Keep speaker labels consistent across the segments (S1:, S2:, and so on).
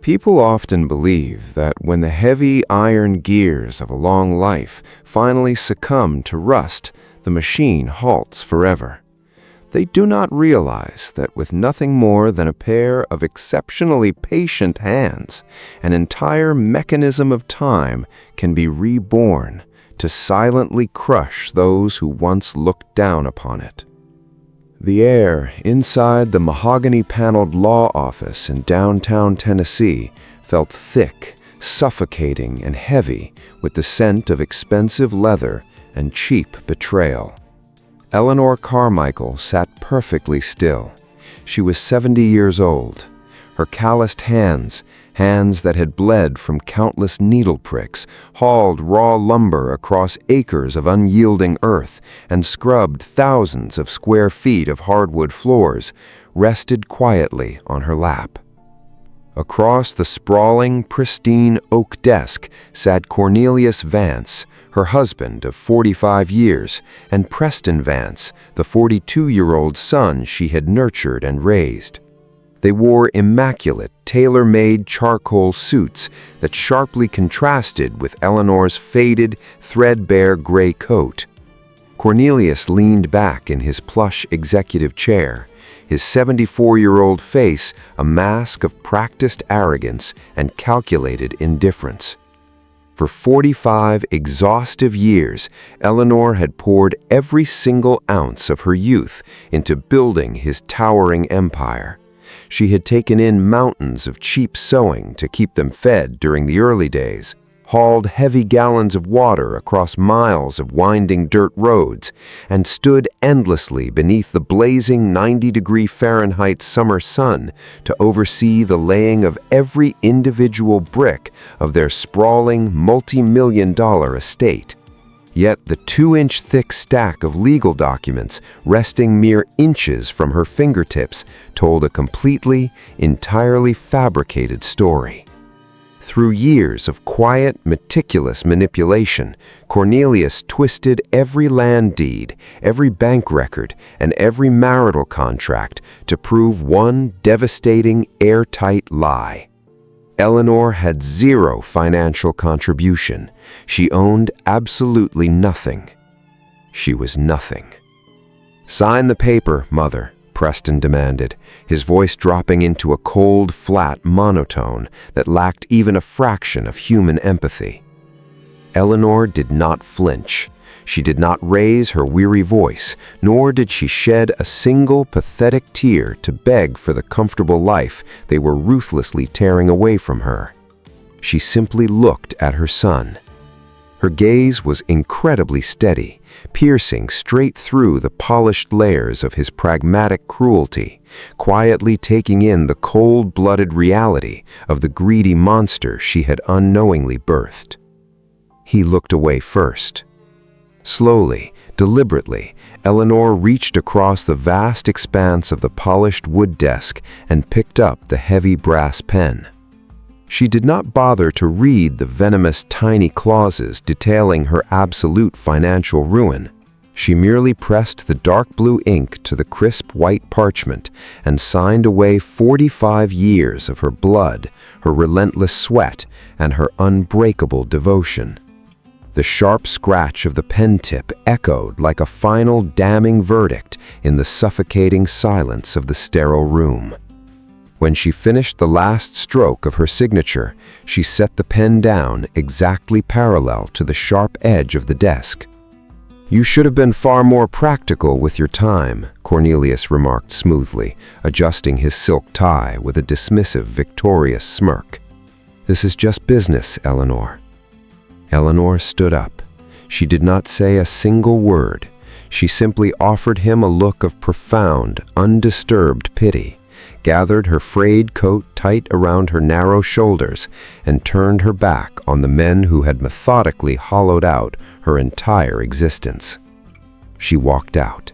S1: People often believe that when the heavy iron gears of a long life finally succumb to rust, the machine halts forever. They do not realize that with nothing more than a pair of exceptionally patient hands, an entire mechanism of time can be reborn to silently crush those who once looked down upon it. The air inside the mahogany-paneled law office in downtown Tennessee felt thick, suffocating, and heavy with the scent of expensive leather and cheap betrayal. Eleanor Carmichael sat perfectly still. She was 70 years old. Her calloused hands that had bled from countless needle pricks, hauled raw lumber across acres of unyielding earth, and scrubbed thousands of square feet of hardwood floors, rested quietly on her lap. Across the sprawling, pristine oak desk sat Cornelius Vance, her husband of 45 years, and Preston Vance, the 42-year-old son she had nurtured and raised. They wore immaculate, tailor-made charcoal suits that sharply contrasted with Eleanor's faded, threadbare gray coat. Cornelius leaned back in his plush executive chair, his 74-year-old face a mask of practiced arrogance and calculated indifference. For 45 exhaustive years, Eleanor had poured every single ounce of her youth into building his towering empire. She had taken in mountains of cheap sewing to keep them fed during the early days, hauled heavy gallons of water across miles of winding dirt roads, and stood endlessly beneath the blazing 90-degree Fahrenheit summer sun to oversee the laying of every individual brick of their sprawling, multi-million-dollar estate. Yet the 2-inch thick stack of legal documents resting mere inches from her fingertips told a completely, entirely fabricated story. Through years of quiet, meticulous manipulation, Cornelius twisted every land deed, every bank record, and every marital contract to prove one devastating, airtight lie. Eleanor had zero financial contribution. She owned absolutely nothing. She was nothing. "Sign the paper, Mother," Preston demanded, his voice dropping into a cold, flat monotone that lacked even a fraction of human empathy. Eleanor did not flinch. She did not raise her weary voice, nor did she shed a single pathetic tear to beg for the comfortable life they were ruthlessly tearing away from her. She simply looked at her son. Her gaze was incredibly steady, piercing straight through the polished layers of his pragmatic cruelty, quietly taking in the cold-blooded reality of the greedy monster she had unknowingly birthed. He looked away first. Slowly, deliberately, Eleanor reached across the vast expanse of the polished wood desk and picked up the heavy brass pen. She did not bother to read the venomous tiny clauses detailing her absolute financial ruin. She merely pressed the dark blue ink to the crisp white parchment and signed away 45 years of her blood, her relentless sweat, and her unbreakable devotion. The sharp scratch of the pen tip echoed like a final damning verdict in the suffocating silence of the sterile room. When she finished the last stroke of her signature, she set the pen down exactly parallel to the sharp edge of the desk. "You should have been far more practical with your time," Cornelius remarked smoothly, adjusting his silk tie with a dismissive, victorious smirk. "This is just business, Eleanor." Eleanor stood up. She did not say a single word. She simply offered him a look of profound, undisturbed pity, gathered her frayed coat tight around her narrow shoulders, and turned her back on the men who had methodically hollowed out her entire existence. She walked out.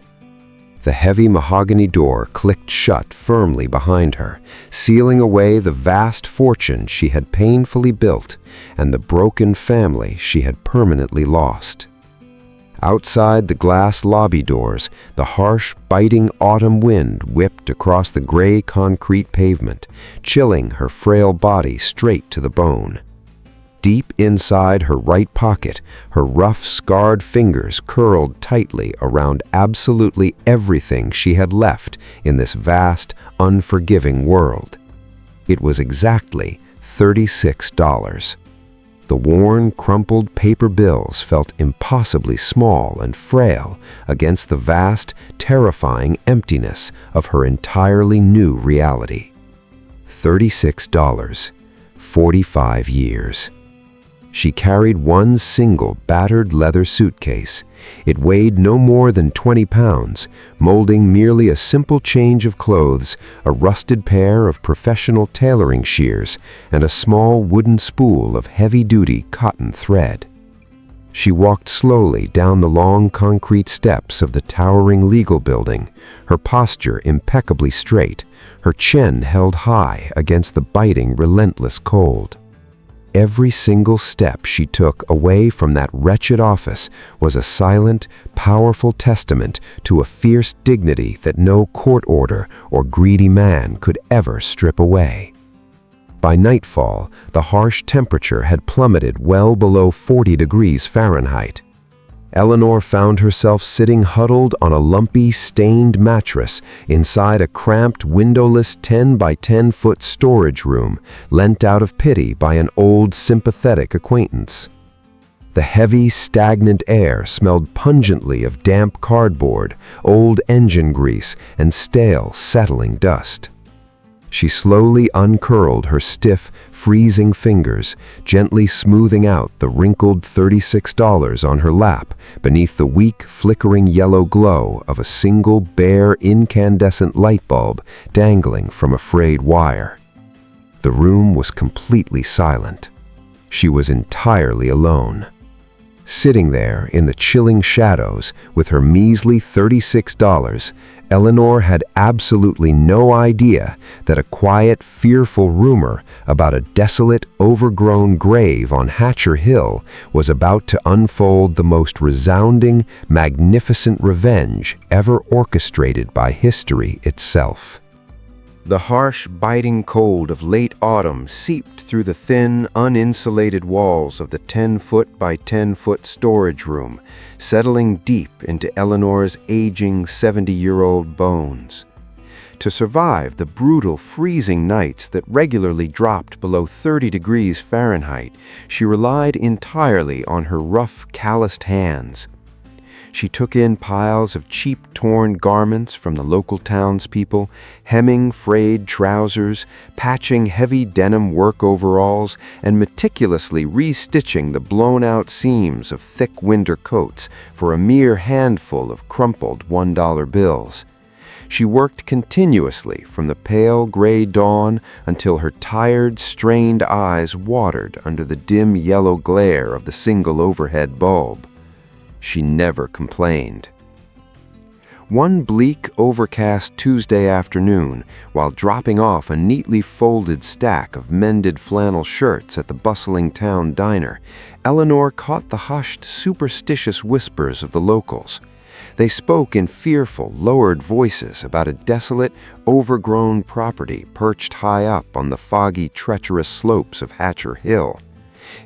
S1: The heavy mahogany door clicked shut firmly behind her, sealing away the vast fortune she had painfully built and the broken family she had permanently lost. Outside the glass lobby doors, the harsh, biting autumn wind whipped across the gray concrete pavement, chilling her frail body straight to the bone. Deep inside her right pocket, her rough, scarred fingers curled tightly around absolutely everything she had left in this vast, unforgiving world. It was exactly $36. The worn, crumpled paper bills felt impossibly small and frail against the vast, terrifying emptiness of her entirely new reality. $36. 45 years. She carried one single battered leather suitcase. It weighed no more than 20 pounds, molding merely a simple change of clothes, a rusted pair of professional tailoring shears, and a small wooden spool of heavy-duty cotton thread. She walked slowly down the long concrete steps of the towering legal building, her posture impeccably straight, her chin held high against the biting, relentless cold. Every single step she took away from that wretched office was a silent, powerful testament to a fierce dignity that no court order or greedy man could ever strip away. By nightfall, the harsh temperature had plummeted well below 40 degrees Fahrenheit. Eleanor found herself sitting huddled on a lumpy, stained mattress inside a cramped, windowless 10 by 10-foot storage room lent out of pity by an old, sympathetic acquaintance. The heavy, stagnant air smelled pungently of damp cardboard, old engine grease, and stale, settling dust. She slowly uncurled her stiff, freezing fingers, gently smoothing out the wrinkled $36 on her lap beneath the weak, flickering yellow glow of a single bare, incandescent light bulb dangling from a frayed wire. The room was completely silent. She was entirely alone. Sitting there in the chilling shadows with her measly $36, Eleanor had absolutely no idea that a quiet, fearful rumor about a desolate, overgrown grave on Hatcher Hill was about to unfold the most resounding, magnificent revenge ever orchestrated by history itself. The harsh, biting cold of late autumn seeped through the thin, uninsulated walls of the 10-foot by 10-foot storage room, settling deep into Eleanor's aging 70-year-old bones. To survive the brutal, freezing nights that regularly dropped below 30 degrees Fahrenheit, she relied entirely on her rough, calloused hands. She took in piles of cheap, torn garments from the local townspeople, hemming frayed trousers, patching heavy denim work overalls, and meticulously restitching the blown-out seams of thick winter coats for a mere handful of crumpled $1 bills. She worked continuously from the pale gray dawn until her tired, strained eyes watered under the dim yellow glare of the single overhead bulb. She never complained. One bleak, overcast Tuesday afternoon, while dropping off a neatly folded stack of mended flannel shirts at the bustling town diner, Eleanor caught the hushed, superstitious whispers of the locals. They spoke in fearful, lowered voices about a desolate, overgrown property perched high up on the foggy, treacherous slopes of Hatcher Hill.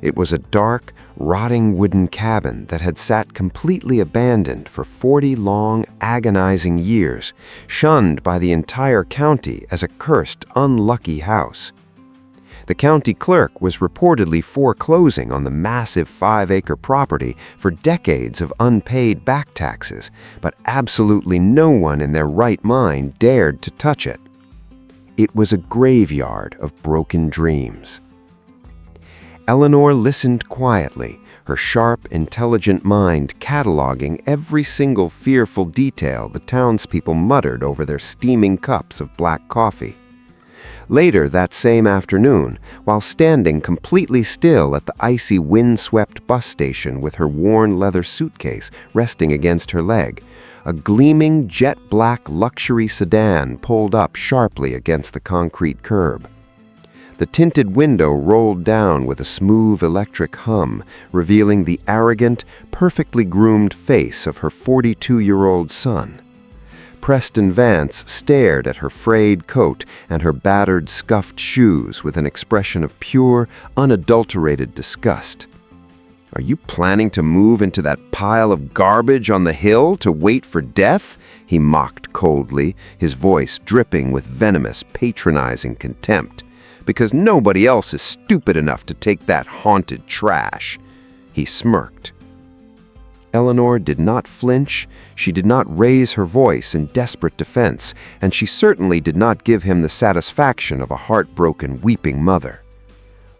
S1: It was a dark, rotting wooden cabin that had sat completely abandoned for 40 long, agonizing years, shunned by the entire county as a cursed, unlucky house. The county clerk was reportedly foreclosing on the massive 5-acre property for decades of unpaid back taxes, but absolutely no one in their right mind dared to touch it. It was a graveyard of broken dreams. Eleanor listened quietly, her sharp, intelligent mind cataloging every single fearful detail the townspeople muttered over their steaming cups of black coffee. Later that same afternoon, while standing completely still at the icy, wind-swept bus station with her worn leather suitcase resting against her leg, a gleaming, jet-black luxury sedan pulled up sharply against the concrete curb. The tinted window rolled down with a smooth electric hum, revealing the arrogant, perfectly groomed face of her 42-year-old son. Preston Vance stared at her frayed coat and her battered, scuffed shoes with an expression of pure, unadulterated disgust. "Are you planning to move into that pile of garbage on the hill to wait for death?" he mocked coldly, his voice dripping with venomous, patronizing contempt. "Because nobody else is stupid enough to take that haunted trash." He smirked. Eleanor did not flinch, she did not raise her voice in desperate defense, and she certainly did not give him the satisfaction of a heartbroken, weeping mother.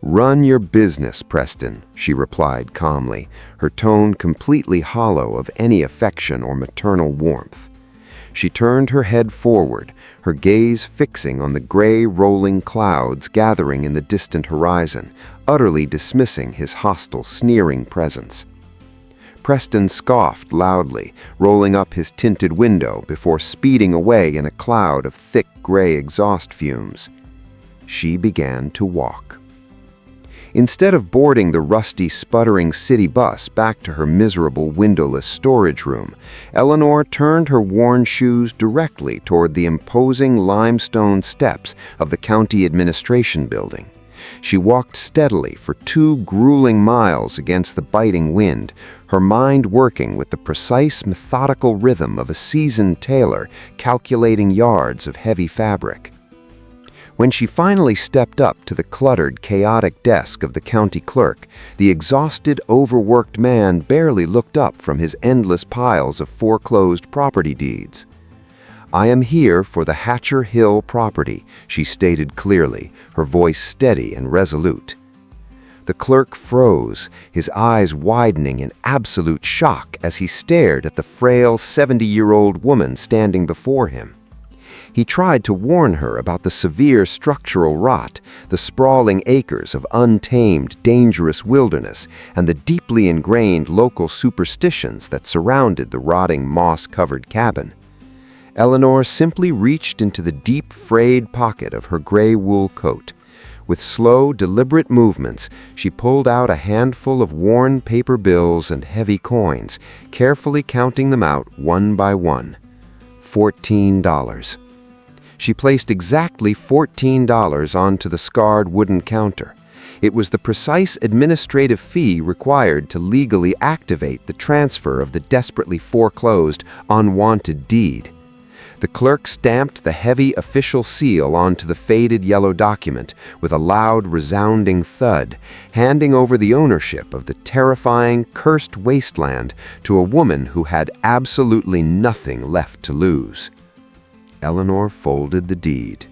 S1: "Run your business, Preston," she replied calmly, her tone completely hollow of any affection or maternal warmth. She turned her head forward, her gaze fixing on the gray rolling clouds gathering in the distant horizon, utterly dismissing his hostile, sneering presence. Preston scoffed loudly, rolling up his tinted window before speeding away in a cloud of thick gray exhaust fumes. She began to walk. Instead of boarding the rusty, sputtering city bus back to her miserable, windowless storage room, Eleanor turned her worn shoes directly toward the imposing limestone steps of the county administration building. She walked steadily for 2 grueling miles against the biting wind, her mind working with the precise, methodical rhythm of a seasoned tailor calculating yards of heavy fabric. When she finally stepped up to the cluttered, chaotic desk of the county clerk, the exhausted, overworked man barely looked up from his endless piles of foreclosed property deeds. "I am here for the Hatcher Hill property," she stated clearly, her voice steady and resolute. The clerk froze, his eyes widening in absolute shock as he stared at the frail 70-year-old woman standing before him. He tried to warn her about the severe structural rot, the sprawling acres of untamed, dangerous wilderness, and the deeply ingrained local superstitions that surrounded the rotting, moss-covered cabin. Eleanor simply reached into the deep, frayed pocket of her gray wool coat. With slow, deliberate movements, she pulled out a handful of worn paper bills and heavy coins, carefully counting them out one by one. $14. She placed exactly $14 onto the scarred wooden counter. It was the precise administrative fee required to legally activate the transfer of the desperately foreclosed, unwanted deed. The clerk stamped the heavy official seal onto the faded yellow document with a loud, resounding thud, handing over the ownership of the terrifying, cursed wasteland to a woman who had absolutely nothing left to lose. Eleanor folded the deed.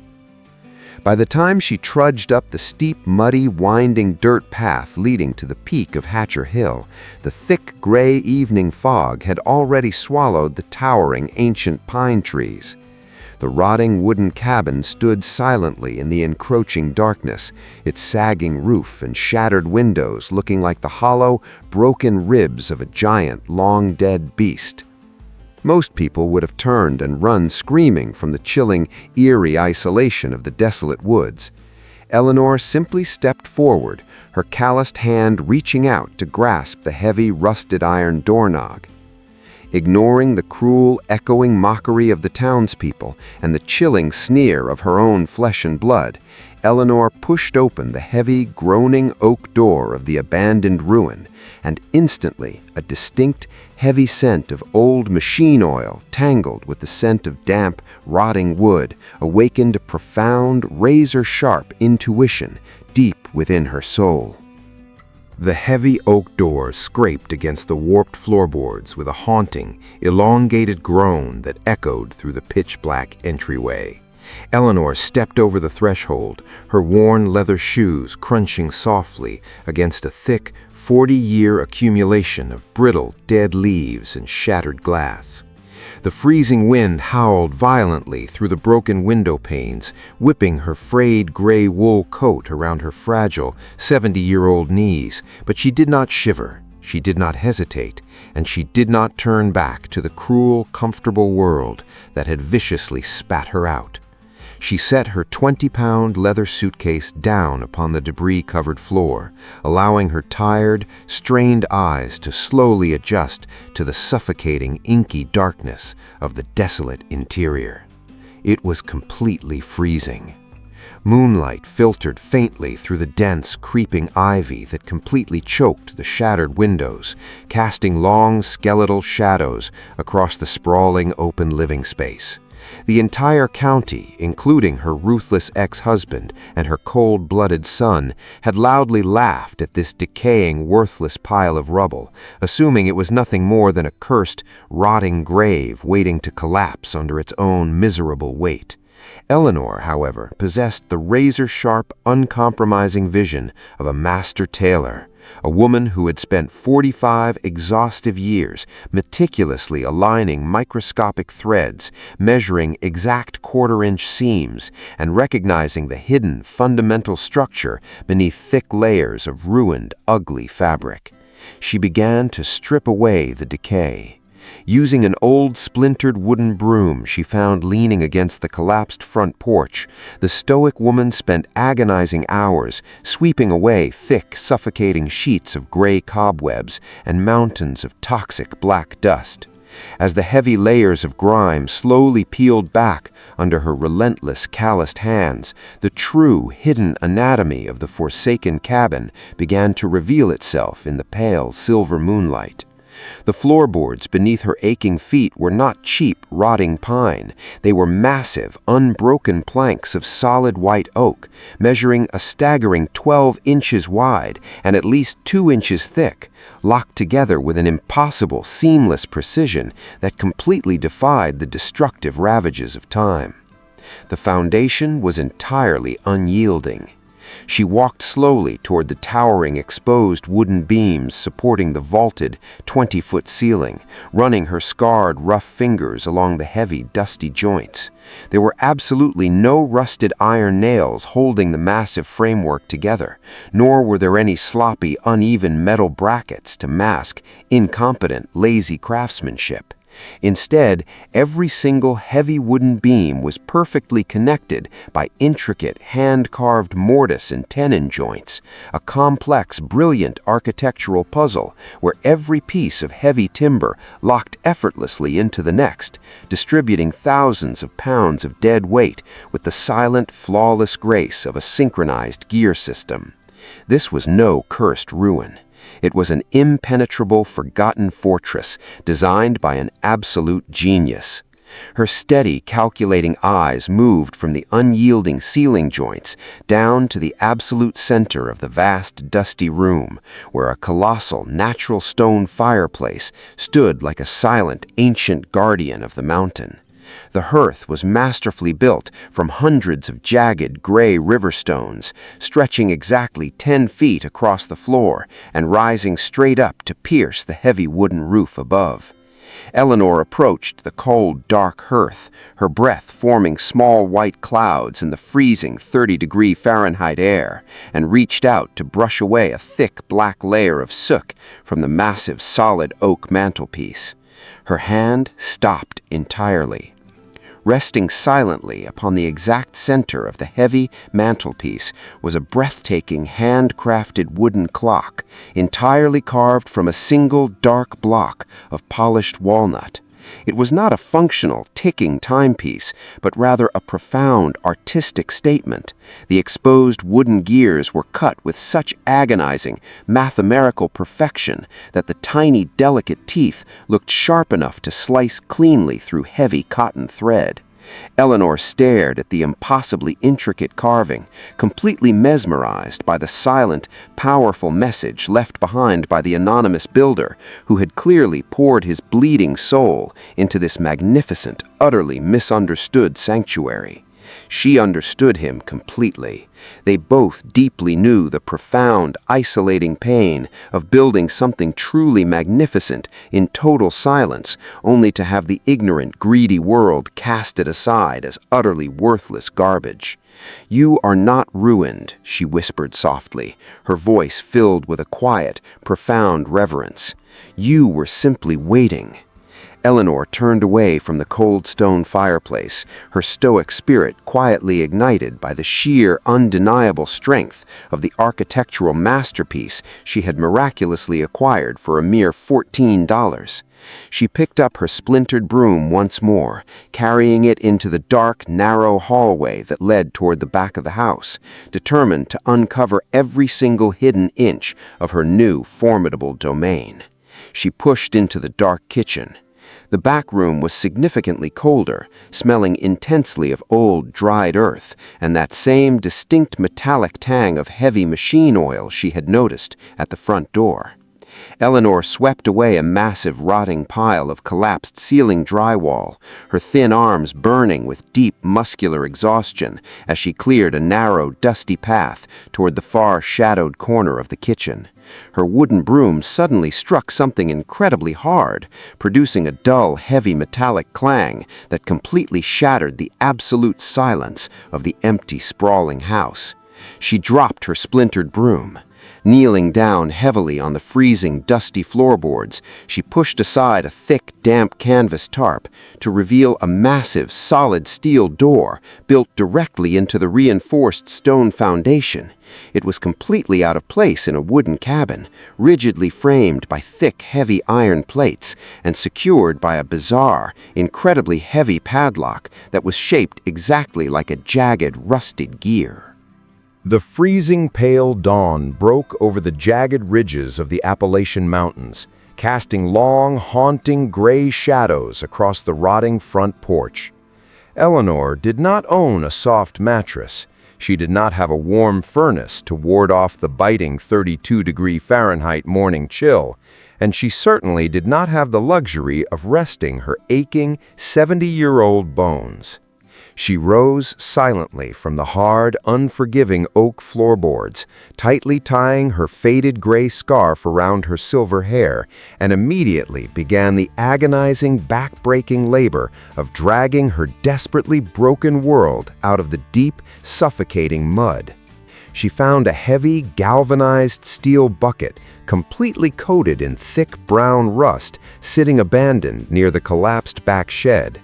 S1: By the time she trudged up the steep, muddy, winding dirt path leading to the peak of Hatcher Hill, the thick, gray evening fog had already swallowed the towering, ancient pine trees. The rotting wooden cabin stood silently in the encroaching darkness, its sagging roof and shattered windows looking like the hollow, broken ribs of a giant, long-dead beast. Most people would have turned and run screaming from the chilling, eerie isolation of the desolate woods. Eleanor simply stepped forward, her calloused hand reaching out to grasp the heavy, rusted iron doorknob. Ignoring the cruel, echoing mockery of the townspeople and the chilling sneer of her own flesh and blood, Eleanor pushed open the heavy, groaning oak door of the abandoned ruin, and instantly a distinct, heavy scent of old machine oil, tangled with the scent of damp, rotting wood, awakened a profound, razor-sharp intuition deep within her soul. The heavy oak door scraped against the warped floorboards with a haunting, elongated groan that echoed through the pitch-black entryway. Eleanor stepped over the threshold, her worn leather shoes crunching softly against a thick, 40-year accumulation of brittle, dead leaves and shattered glass. The freezing wind howled violently through the broken window panes, whipping her frayed gray wool coat around her fragile, 70-year-old knees, but she did not shiver, she did not hesitate, and she did not turn back to the cruel, comfortable world that had viciously spat her out. She set her 20-pound leather suitcase down upon the debris-covered floor, allowing her tired, strained eyes to slowly adjust to the suffocating, inky darkness of the desolate interior. It was completely freezing. Moonlight filtered faintly through the dense, creeping ivy that completely choked the shattered windows, casting long, skeletal shadows across the sprawling, open living space. The entire county, including her ruthless ex-husband and her cold-blooded son, had loudly laughed at this decaying, worthless pile of rubble, assuming it was nothing more than a cursed, rotting grave waiting to collapse under its own miserable weight. Eleanor, however, possessed the razor-sharp, uncompromising vision of a master tailor, a woman who had spent 45 exhaustive years meticulously aligning microscopic threads, measuring exact quarter-inch seams, and recognizing the hidden, fundamental structure beneath thick layers of ruined, ugly fabric. She began to strip away the decay. Using an old splintered wooden broom she found leaning against the collapsed front porch, the stoic woman spent agonizing hours sweeping away thick, suffocating sheets of gray cobwebs and mountains of toxic black dust. As the heavy layers of grime slowly peeled back under her relentless, calloused hands, the true, hidden anatomy of the forsaken cabin began to reveal itself in the pale, silver moonlight. The floorboards beneath her aching feet were not cheap, rotting pine. They were massive, unbroken planks of solid white oak, measuring a staggering 12 inches wide and at least 2 inches thick, locked together with an impossible, seamless precision that completely defied the destructive ravages of time. The foundation was entirely unyielding. She walked slowly toward the towering, exposed wooden beams supporting the vaulted, 20-foot ceiling, running her scarred, rough fingers along the heavy, dusty joints. There were absolutely no rusted iron nails holding the massive framework together, nor were there any sloppy, uneven metal brackets to mask incompetent, lazy craftsmanship. Instead, every single heavy wooden beam was perfectly connected by intricate, hand-carved mortise and tenon joints, a complex, brilliant architectural puzzle where every piece of heavy timber locked effortlessly into the next, distributing thousands of pounds of dead weight with the silent, flawless grace of a synchronized gear system. This was no cursed ruin. It was an impenetrable, forgotten fortress designed by an absolute genius. Her steady, calculating eyes moved from the unyielding ceiling joints down to the absolute center of the vast, dusty room, where a colossal, natural stone fireplace stood like a silent, ancient guardian of the mountain. The hearth was masterfully built from hundreds of jagged, gray river stones, stretching exactly 10 feet across the floor and rising straight up to pierce the heavy wooden roof above. Eleanor approached the cold, dark hearth, her breath forming small white clouds in the freezing 30-degree Fahrenheit air, and reached out to brush away a thick black layer of soot from the massive solid oak mantelpiece. Her hand stopped entirely. Resting silently upon the exact center of the heavy mantelpiece was a breathtaking handcrafted wooden clock, entirely carved from a single dark block of polished walnut. It was not a functional, ticking timepiece, but rather a profound, artistic statement. The exposed wooden gears were cut with such agonizing, mathematical perfection that the tiny, delicate teeth looked sharp enough to slice cleanly through heavy cotton thread. Eleanor stared at the impossibly intricate carving, completely mesmerized by the silent, powerful message left behind by the anonymous builder, who had clearly poured his bleeding soul into this magnificent, utterly misunderstood sanctuary. She understood him completely. They both deeply knew the profound, isolating pain of building something truly magnificent in total silence, only to have the ignorant, greedy world cast it aside as utterly worthless garbage. "You are not ruined," she whispered softly, her voice filled with a quiet, profound reverence. "You were simply waiting."
S2: Eleanor turned away from the cold stone fireplace, her stoic spirit quietly ignited by the sheer, undeniable strength of the architectural masterpiece she had miraculously acquired for a mere $14. She picked up her splintered broom once more, carrying it into the dark, narrow hallway that led toward the back of the house, determined to uncover every single hidden inch of her new, formidable domain. She pushed into the dark kitchen. The back room was significantly colder, smelling intensely of old, dried earth and that same distinct metallic tang of heavy machine oil she had noticed at the front door. Eleanor swept away a massive rotting pile of collapsed ceiling drywall, her thin arms burning with deep muscular exhaustion as she cleared a narrow, dusty path toward the far shadowed corner of the kitchen. Her wooden broom suddenly struck something incredibly hard, producing a dull, heavy metallic clang that completely shattered the absolute silence of the empty, sprawling house. She dropped her splintered broom. Kneeling down heavily on the freezing, dusty floorboards, she pushed aside a thick, damp canvas tarp to reveal a massive, solid steel door built directly into the reinforced stone foundation. It was completely out of place in a wooden cabin, rigidly framed by thick, heavy iron plates and secured by a bizarre, incredibly heavy padlock that was shaped exactly like a jagged, rusted gear.
S1: The freezing pale dawn broke over the jagged ridges of the Appalachian Mountains, casting long, haunting gray shadows across the rotting front porch. Eleanor did not own a soft mattress. She did not have a warm furnace to ward off the biting 32-degree Fahrenheit morning chill, and she certainly did not have the luxury of resting her aching 70-year-old bones. She rose silently from the hard, unforgiving oak floorboards, tightly tying her faded gray scarf around her silver hair, and immediately began the agonizing, back-breaking labor of dragging her desperately broken world out of the deep, suffocating mud. She found a heavy, galvanized steel bucket, completely coated in thick brown rust, sitting abandoned near the collapsed back shed.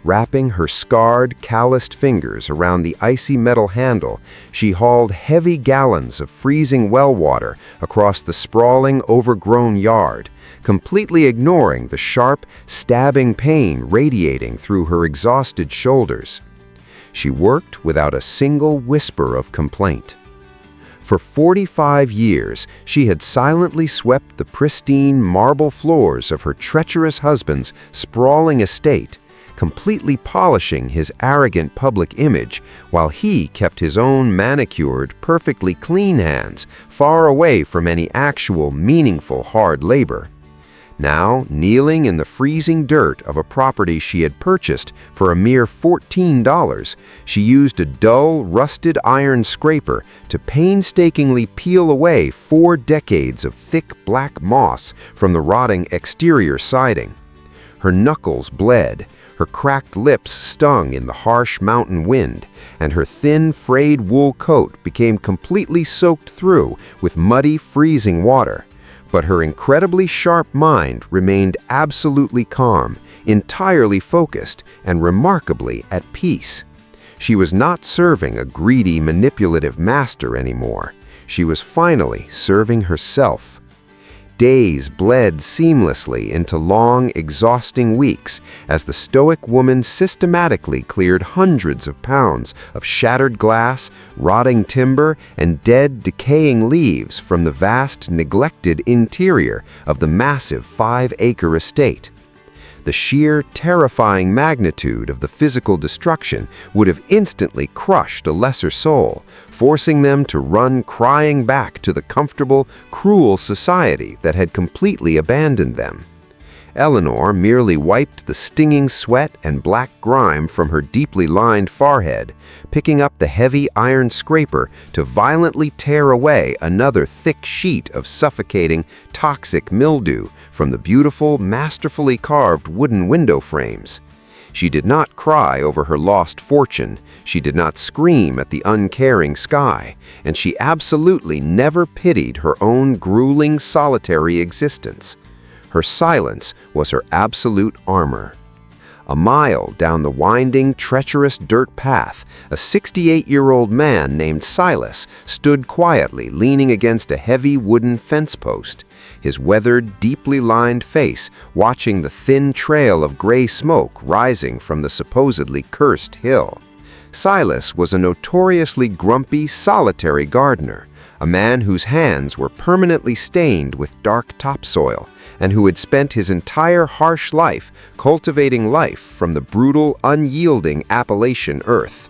S1: Wrapping her scarred, calloused fingers around the icy metal handle, she hauled heavy gallons of freezing well water across the sprawling, overgrown yard, completely ignoring the sharp, stabbing pain radiating through her exhausted shoulders. She worked without a single whisper of complaint. For 45 years, she had silently swept the pristine marble floors of her treacherous husband's sprawling estate, completely polishing his arrogant public image while he kept his own manicured, perfectly clean hands far away from any actual, meaningful hard labor. Now, kneeling in the freezing dirt of a property she had purchased for a mere $14, she used a dull, rusted iron scraper to painstakingly peel away 4 decades of thick black moss from the rotting exterior siding. Her knuckles bled, her cracked lips stung in the harsh mountain wind, and her thin, frayed wool coat became completely soaked through with muddy, freezing water. But her incredibly sharp mind remained absolutely calm, entirely focused, and remarkably at peace. She was not serving a greedy, manipulative master anymore. She was finally serving herself. Days bled seamlessly into long, exhausting weeks as the stoic woman systematically cleared hundreds of pounds of shattered glass, rotting timber, and dead, decaying leaves from the vast, neglected interior of the massive 5-acre estate. The sheer, terrifying magnitude of the physical destruction would have instantly crushed a lesser soul, forcing them to run crying back to the comfortable, cruel society that had completely abandoned them. Eleanor merely wiped the stinging sweat and black grime from her deeply lined forehead, picking up the heavy iron scraper to violently tear away another thick sheet of suffocating, toxic mildew from the beautiful, masterfully carved wooden window frames. She did not cry over her lost fortune, she did not scream at the uncaring sky, and she absolutely never pitied her own grueling, solitary existence.
S2: Her silence was her absolute armor. A mile down the winding, treacherous dirt path, a 68-year-old man named Silas stood quietly leaning against a heavy wooden fence post, his weathered, deeply lined face watching the thin trail of gray smoke rising from the supposedly cursed hill. Silas was a notoriously grumpy, solitary gardener, a man whose hands were permanently stained with dark topsoil, and who had spent his entire harsh life cultivating life from the brutal, unyielding Appalachian earth.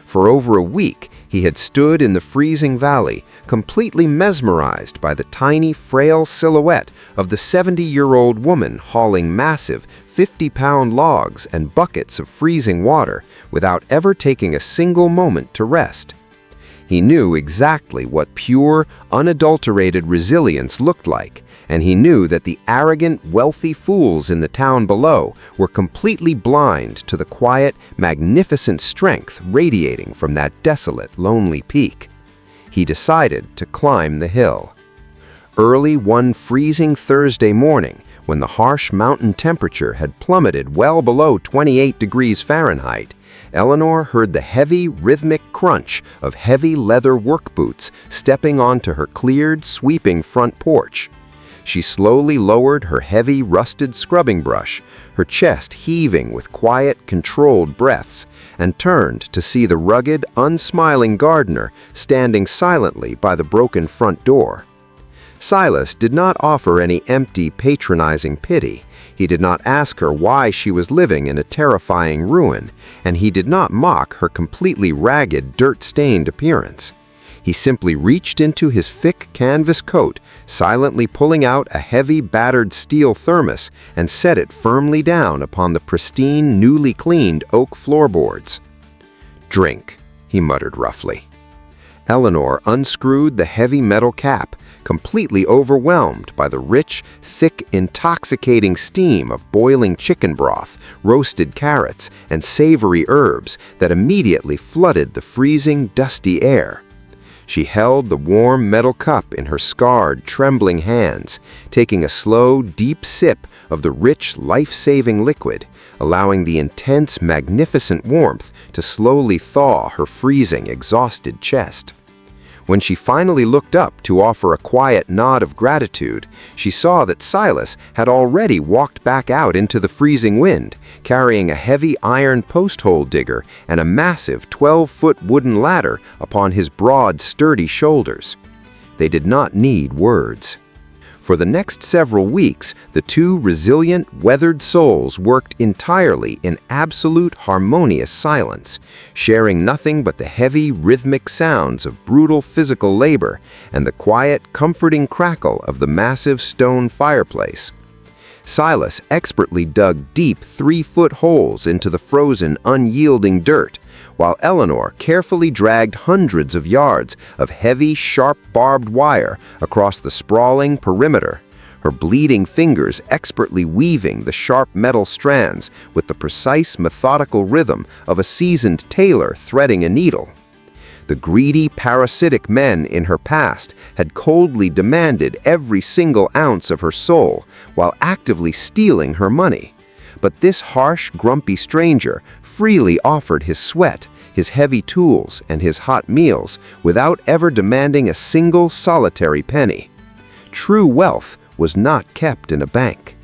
S2: For over a week, he had stood in the freezing valley, completely mesmerized by the tiny, frail silhouette of the 70-year-old woman hauling massive, 50-pound logs and buckets of freezing water without ever taking a single moment to rest. He knew exactly what pure, unadulterated resilience looked like, and he knew that the arrogant, wealthy fools in the town below were completely blind to the quiet, magnificent strength radiating from that desolate, lonely peak. He decided to climb the hill. Early one freezing Thursday morning, when the harsh mountain temperature had plummeted well below 28 degrees Fahrenheit, Eleanor heard the heavy, rhythmic crunch of heavy leather work boots stepping onto her cleared, sweeping front porch. She slowly lowered her heavy, rusted scrubbing brush, her chest heaving with quiet, controlled breaths, and turned to see the rugged, unsmiling gardener standing silently by the broken front door. Silas did not offer any empty, patronizing pity. He did not ask her why she was living in a terrifying ruin, and he did not mock her completely ragged, dirt-stained appearance. He simply reached into his thick canvas coat, silently pulling out a heavy, battered steel thermos and set it firmly down upon the pristine, newly cleaned oak floorboards. "Drink," he muttered roughly. Eleanor unscrewed the heavy metal cap, completely overwhelmed by the rich, thick, intoxicating steam of boiling chicken broth, roasted carrots, and savory herbs that immediately flooded the freezing, dusty air. She held the warm metal cup in her scarred, trembling hands, taking a slow, deep sip of the rich, life-saving liquid, allowing the intense, magnificent warmth to slowly thaw her freezing, exhausted chest. When she finally looked up to offer a quiet nod of gratitude, she saw that Silas had already walked back out into the freezing wind, carrying a heavy iron post-hole digger and a massive 12-foot wooden ladder upon his broad, sturdy shoulders. They did not need words. For the next several weeks, the two resilient, weathered souls worked entirely in absolute harmonious silence, sharing nothing but the heavy, rhythmic sounds of brutal physical labor and the quiet, comforting crackle of the massive stone fireplace. Silas expertly dug deep 3-foot holes into the frozen, unyielding dirt, while Eleanor carefully dragged hundreds of yards of heavy, sharp barbed wire across the sprawling perimeter, her bleeding fingers expertly weaving the sharp metal strands with the precise, methodical rhythm of a seasoned tailor threading a needle. The greedy, parasitic men in her past had coldly demanded every single ounce of her soul while actively stealing her money. But this harsh, grumpy stranger freely offered his sweat, his heavy tools, and his hot meals without ever demanding a single solitary penny. True wealth was not kept in a bank.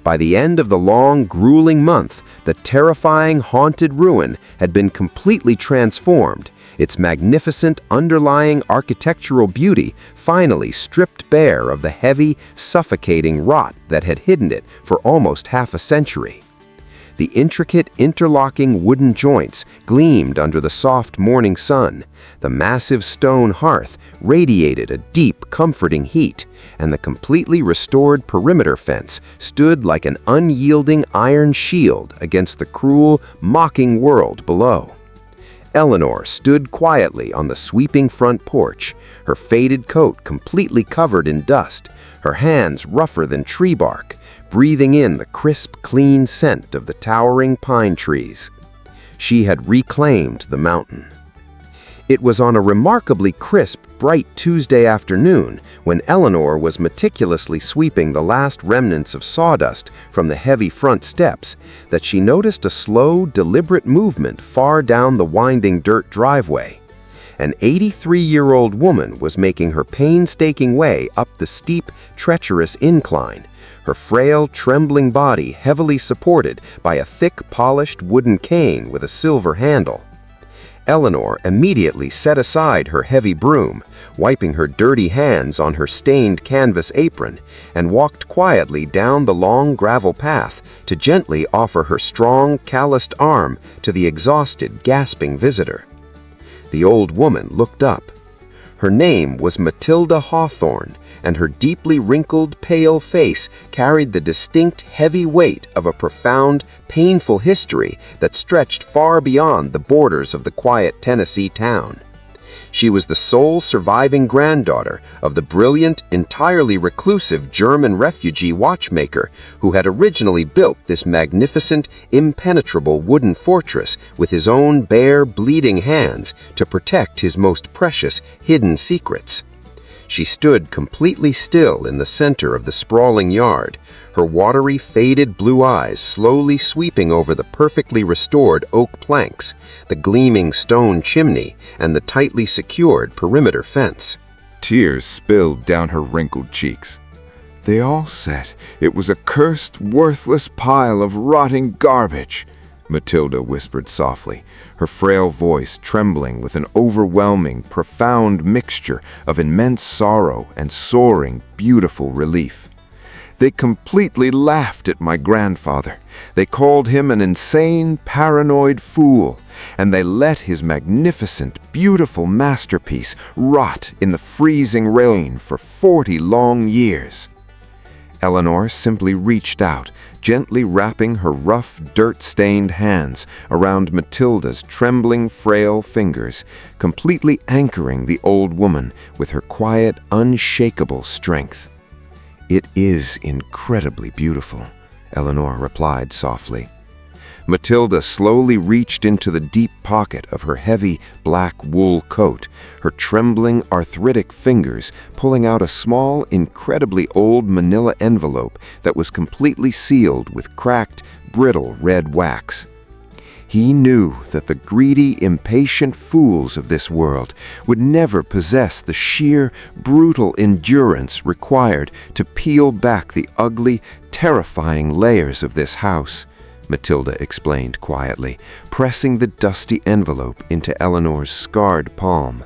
S2: By the end of the long, grueling month, the terrifying, haunted ruin had been completely transformed, its magnificent underlying architectural beauty finally stripped bare of the heavy, suffocating rot that had hidden it for almost half a century. The intricate, interlocking wooden joints gleamed under the soft morning sun, the massive stone hearth radiated a deep, comforting heat, and the completely restored perimeter fence stood like an unyielding iron shield against the cruel, mocking world below. Eleanor stood quietly on the sweeping front porch, her faded coat completely covered in dust, her hands rougher than tree bark, breathing in the crisp, clean scent of the towering pine trees. She had reclaimed the mountain. It was on a remarkably crisp, bright Tuesday afternoon when Eleanor was meticulously sweeping the last remnants of sawdust from the heavy front steps that she noticed a slow, deliberate movement far down the winding dirt driveway. An 83-year-old woman was making her painstaking way up the steep, treacherous incline, her frail, trembling body heavily supported by a thick, polished wooden cane with a silver handle. Eleanor immediately set aside her heavy broom, wiping her dirty hands on her stained canvas apron, and walked quietly down the long gravel path to gently offer her strong, calloused arm to the exhausted, gasping visitor. The old woman looked up. Her name was Matilda Hawthorne, and her deeply wrinkled, pale face carried the distinct, heavy weight of a profound, painful history that stretched far beyond the borders of the quiet Tennessee town. She was the sole surviving granddaughter of the brilliant, entirely reclusive German refugee watchmaker who had originally built this magnificent, impenetrable wooden fortress with his own bare, bleeding hands to protect his most precious, hidden secrets. She stood completely still in the center of the sprawling yard, her watery, faded blue eyes slowly sweeping over the perfectly restored oak planks, the gleaming stone chimney, and the tightly secured perimeter fence.
S1: Tears spilled down her wrinkled cheeks. They all said it was a cursed, worthless pile of rotting garbage, Matilda whispered softly, her frail voice trembling with an overwhelming, profound mixture of immense sorrow and soaring, beautiful relief. They completely laughed at my grandfather. They called him an insane, paranoid fool, and they let his magnificent, beautiful masterpiece rot in the freezing rain for 40 long years. Eleanor simply reached out, gently wrapping her rough, dirt-stained hands around Matilda's trembling, frail fingers, completely anchoring the old woman with her quiet, unshakable strength. "It is incredibly beautiful," Eleanor replied softly. Matilda slowly reached into the deep pocket of her heavy, black wool coat, her trembling, arthritic fingers pulling out a small, incredibly old manila envelope that was completely sealed with cracked, brittle red wax. He knew that the greedy, impatient fools of this world would never possess the sheer, brutal endurance required to peel back the ugly, terrifying layers of this house, Matilda explained quietly, pressing the dusty envelope into Eleanor's scarred palm.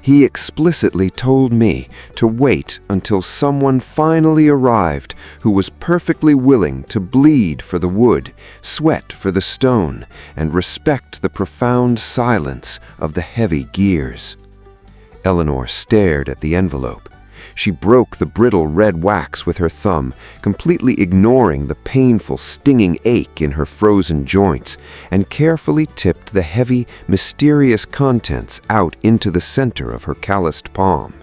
S1: He explicitly told me to wait until someone finally arrived who was perfectly willing to bleed for the wood, sweat for the stone, and respect the profound silence of the heavy gears. Eleanor stared at the envelope. She broke the brittle red wax with her thumb, completely ignoring the painful, stinging ache in her frozen joints, and carefully tipped the heavy, mysterious contents out into the center of her calloused palm.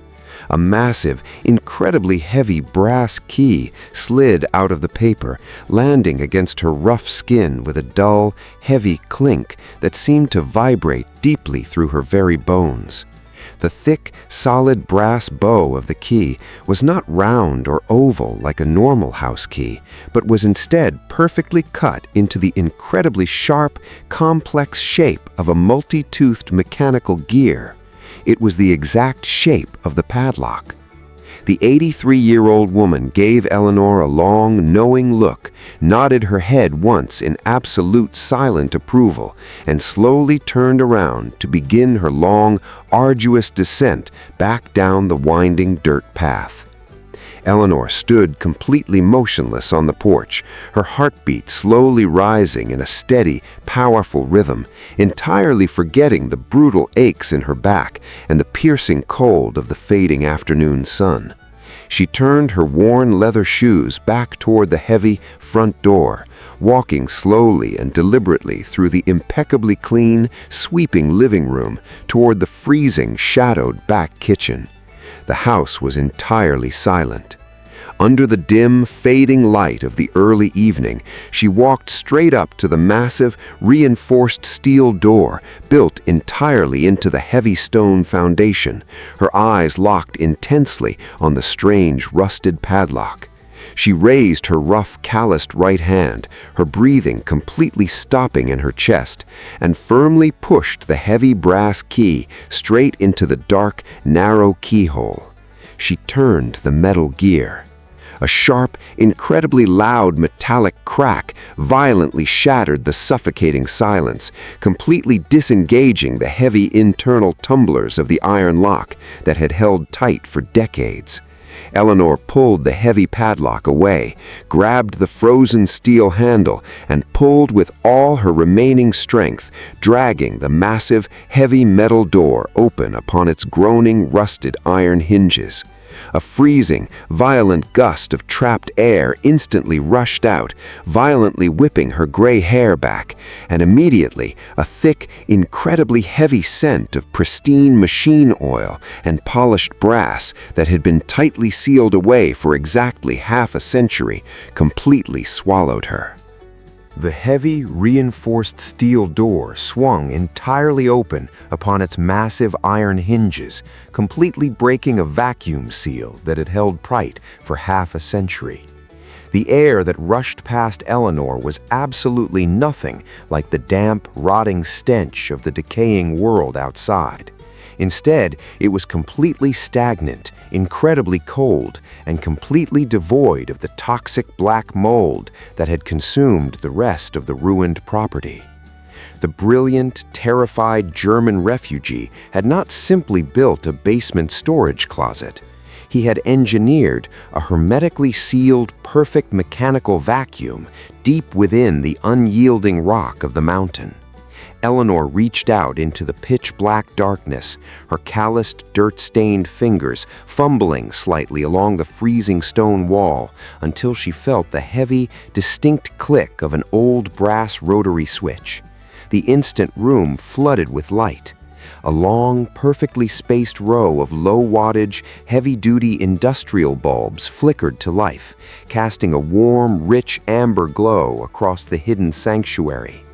S1: A massive, incredibly heavy brass key slid out of the paper, landing against her rough skin with a dull, heavy clink that seemed to vibrate deeply through her very bones. The thick, solid brass bow of the key was not round or oval like a normal house key, but was instead perfectly cut into the incredibly sharp, complex shape of a multi-toothed mechanical gear. It was the exact shape of the padlock. The 83-year-old woman gave Eleanor a long, knowing look, nodded her head once in absolute silent approval, and slowly turned around to begin her long, arduous descent back down the winding dirt path. Eleanor stood completely motionless on the porch, her heartbeat slowly rising in a steady, powerful rhythm, entirely forgetting the brutal aches in her back and the piercing cold of the fading afternoon sun. She turned her worn leather shoes back toward the heavy front door, walking slowly and deliberately through the impeccably clean, sweeping living room toward the freezing, shadowed back kitchen. The house was entirely silent.
S2: Under the dim, fading light of the early evening, she walked straight up to the massive, reinforced steel door built entirely into the heavy stone foundation, her eyes locked intensely on the strange, rusted padlock. She raised her rough, calloused right hand, her breathing completely stopping in her chest, and firmly pushed the heavy brass key straight into the dark, narrow keyhole. She turned the metal gear. A sharp, incredibly loud metallic crack violently shattered the suffocating silence, completely disengaging the heavy internal tumblers of the iron lock that had held tight for decades. Eleanor pulled the heavy padlock away, grabbed the frozen steel handle, and pulled with all her remaining strength, dragging the massive, heavy metal door open upon its groaning, rusted iron hinges. A freezing, violent gust of trapped air instantly rushed out, violently whipping her gray hair back, and immediately a thick, incredibly heavy scent of pristine machine oil and polished brass that had been tightly sealed away for exactly half a century completely swallowed her.
S1: The heavy, reinforced steel door swung entirely open upon its massive iron hinges, completely breaking a vacuum seal that had held tight for half a century. The air that rushed past Eleanor was absolutely nothing like the damp, rotting stench of the decaying world outside. Instead, it was completely stagnant, incredibly cold, and completely devoid of the toxic black mold that had consumed the rest of the ruined property. The brilliant, terrified German refugee had not simply built a basement storage closet. He had engineered a hermetically sealed, perfect mechanical vacuum deep within the unyielding rock of the mountain. Eleanor reached out into the pitch-black darkness, her calloused, dirt-stained fingers fumbling slightly along the freezing stone wall until she felt the heavy, distinct click of an old brass rotary switch. The instant room flooded with light. A long, perfectly spaced row of low-wattage, heavy-duty industrial bulbs flickered to life, casting a warm, rich amber glow across the hidden sanctuary.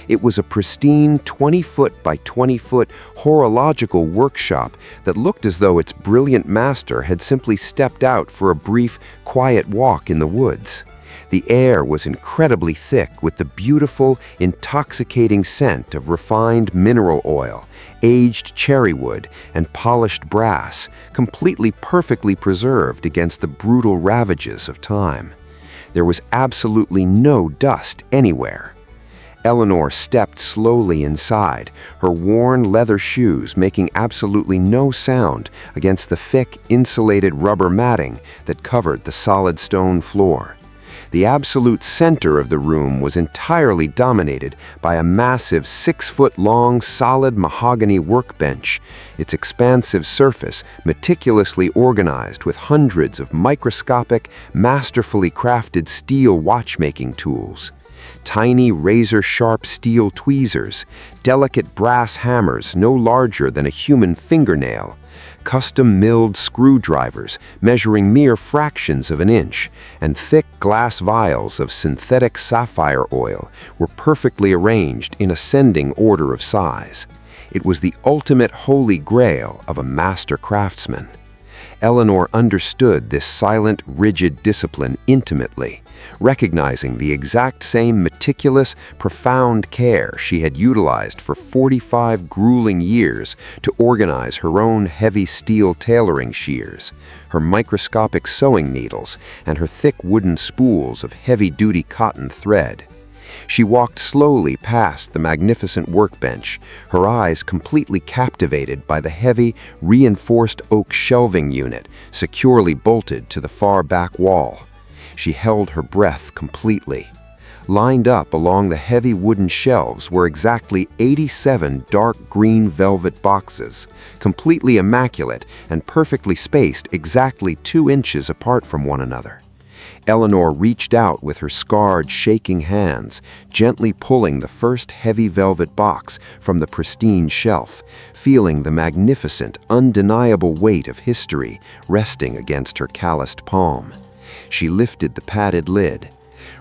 S1: It was a pristine 20-foot by 20-foot horological workshop that looked as though its brilliant master had simply stepped out for a brief, quiet walk in the woods. The air was incredibly thick with the beautiful, intoxicating scent of refined mineral oil, aged cherry wood, and polished brass, completely perfectly preserved against the brutal ravages of time. There was absolutely no dust anywhere. Eleanor stepped slowly inside, her worn leather shoes making absolutely no sound against the thick, insulated rubber matting that covered the solid stone floor. The absolute center of the room was entirely dominated by a massive 6-foot-long solid mahogany workbench, its expansive surface meticulously organized with hundreds of microscopic, masterfully crafted steel watchmaking tools. Tiny razor-sharp steel tweezers, delicate brass hammers no larger than a human fingernail, custom-milled screwdrivers measuring mere fractions of an inch, and thick glass vials of synthetic sapphire oil were perfectly arranged in ascending order of size. It was the ultimate holy grail of a master craftsman. Eleanor understood this silent, rigid discipline intimately, recognizing the exact same meticulous, profound care she had utilized for 45 grueling years to organize her own heavy steel tailoring shears, her microscopic sewing needles, and her thick wooden spools of heavy-duty cotton thread. She walked slowly past the magnificent workbench, her eyes completely captivated by the heavy, reinforced oak shelving unit securely bolted to the far back wall. She held her breath completely. Lined up along the heavy wooden shelves were exactly 87 dark green velvet boxes, completely immaculate and perfectly spaced exactly 2 inches apart from one another. Eleanor reached out with her scarred, shaking hands, gently pulling the first heavy velvet box from the pristine shelf, feeling the magnificent, undeniable weight of history resting against her calloused palm.
S2: She lifted the padded lid.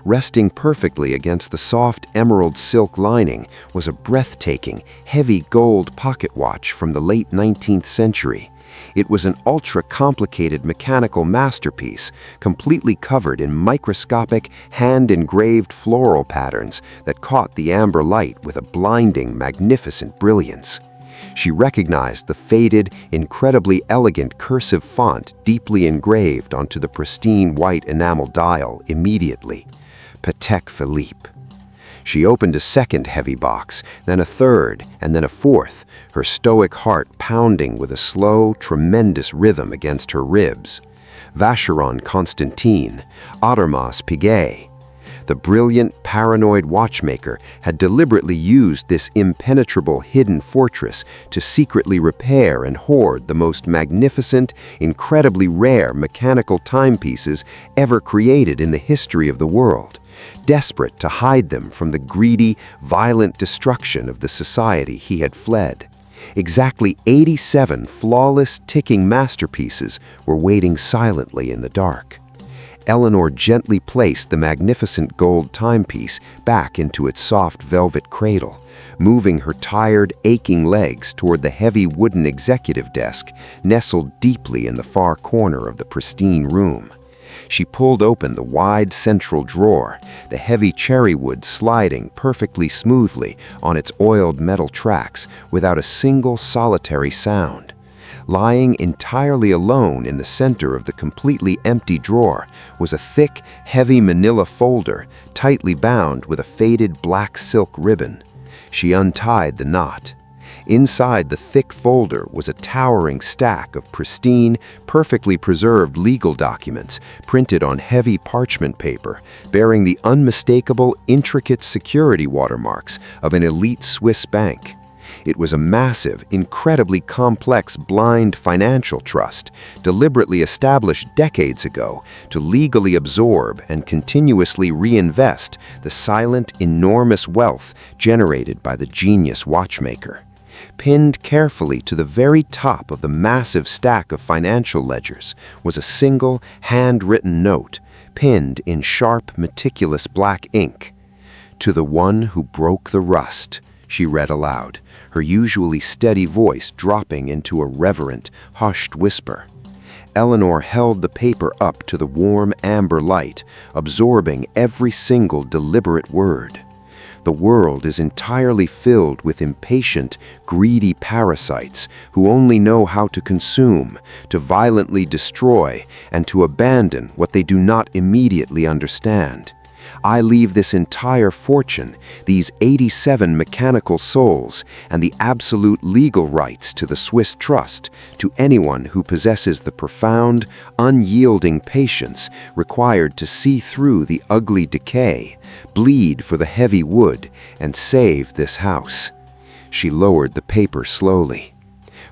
S2: Resting perfectly against the soft emerald silk lining was a breathtaking, heavy gold pocket watch from the late 19th century. It was an ultra-complicated mechanical masterpiece, completely covered in microscopic, hand-engraved floral patterns that caught the amber light with a blinding, magnificent brilliance. She recognized the faded, incredibly elegant cursive font deeply engraved onto the pristine white enamel dial immediately. Patek Philippe. She opened a second heavy box, then a third, and then a fourth, her stoic heart pounding with a slow, tremendous rhythm against her ribs. Vacheron Constantin, Ottermos Piguet. The brilliant, paranoid watchmaker had deliberately used this impenetrable hidden fortress to secretly repair and hoard the most magnificent, incredibly rare mechanical timepieces ever created in the history of the world, desperate to hide them from the greedy, violent destruction of the society he had fled. Exactly 87 flawless, ticking masterpieces were waiting silently in the dark. Eleanor gently placed the magnificent gold timepiece back into its soft velvet cradle, moving her tired, aching legs toward the heavy wooden executive desk nestled deeply in the far corner of the pristine room. She pulled open the wide central drawer, the heavy cherry wood sliding perfectly smoothly on its oiled metal tracks without a single solitary sound. Lying entirely alone in the center of the completely empty drawer was a thick, heavy manila folder tightly bound with a faded black silk ribbon. She untied the knot. Inside the thick folder was a towering stack of pristine, perfectly preserved legal documents printed on heavy parchment paper, bearing the unmistakable, intricate security watermarks of an elite Swiss bank. It was a massive, incredibly complex blind financial trust, deliberately established decades ago to legally absorb and continuously reinvest the silent, enormous wealth generated by the genius watchmaker. Pinned carefully to the very top of the massive stack of financial ledgers was a single, handwritten note, pinned in sharp, meticulous black ink. "To the one who broke the rust," she read aloud, her usually steady voice dropping into a reverent, hushed whisper. Eleanor held the paper up to the warm amber light, absorbing every single deliberate word. The world is entirely filled with impatient, greedy parasites who only know how to consume, to violently destroy, and to abandon what they do not immediately understand. I leave this entire fortune, these 87 mechanical souls, and the absolute legal rights to the Swiss trust to anyone who possesses the profound, unyielding patience required to see through the ugly decay, bleed for the heavy wood, and save this house. She lowered the paper slowly.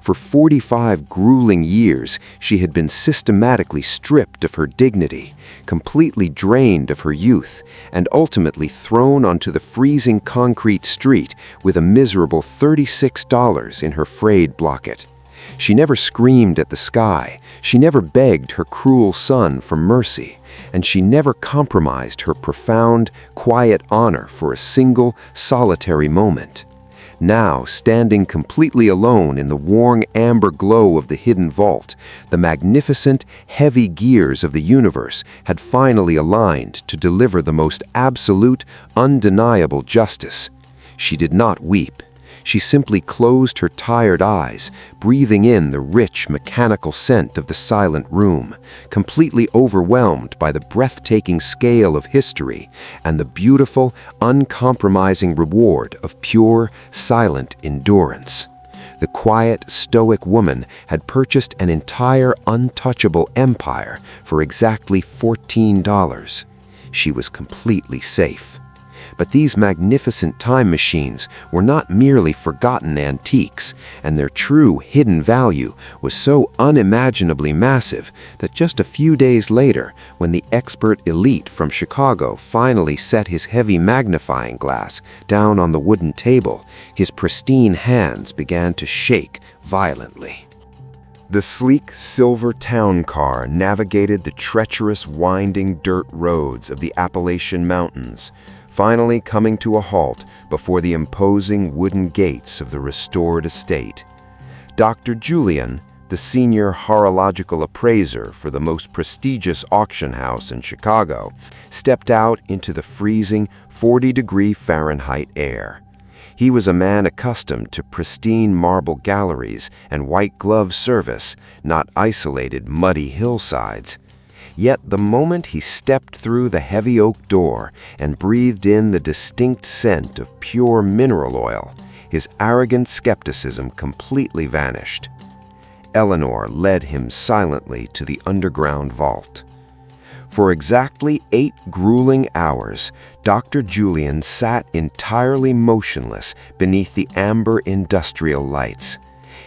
S2: For 45 grueling years, she had been systematically stripped of her dignity, completely drained of her youth, and ultimately thrown onto the freezing concrete street with a miserable $36 in her frayed blocket. She never screamed at the sky, she never begged her cruel son for mercy, and she never compromised her profound, quiet honor for a single, solitary moment. Now, standing completely alone in the warm amber glow of the hidden vault, the magnificent, heavy gears of the universe had finally aligned to deliver the most absolute, undeniable justice. She did not weep. She simply closed her tired eyes, breathing in the rich, mechanical scent of the silent room, completely overwhelmed by the breathtaking scale of history and the beautiful, uncompromising reward of pure, silent endurance. The quiet, stoic woman had purchased an entire untouchable empire for exactly $14. She was completely safe. But these magnificent time machines were not merely forgotten antiques, and their true hidden value was so unimaginably massive that just a few days later, when the expert elite from Chicago finally set his heavy magnifying glass down on the wooden table, his pristine hands began to shake violently.
S1: The sleek silver town car navigated the treacherous winding dirt roads of the Appalachian Mountains, finally coming to a halt before the imposing wooden gates of the restored estate. Dr. Julian, the senior horological appraiser for the most prestigious auction house in Chicago, stepped out into the freezing 40-degree Fahrenheit air. He was a man accustomed to pristine marble galleries and white glove service, not isolated muddy hillsides. Yet the moment he stepped through the heavy oak door and breathed in the distinct scent of pure mineral oil, his arrogant skepticism completely vanished. Eleanor led him silently to the underground vault. For exactly 8 grueling hours, Dr. Julian sat entirely motionless beneath the amber industrial lights.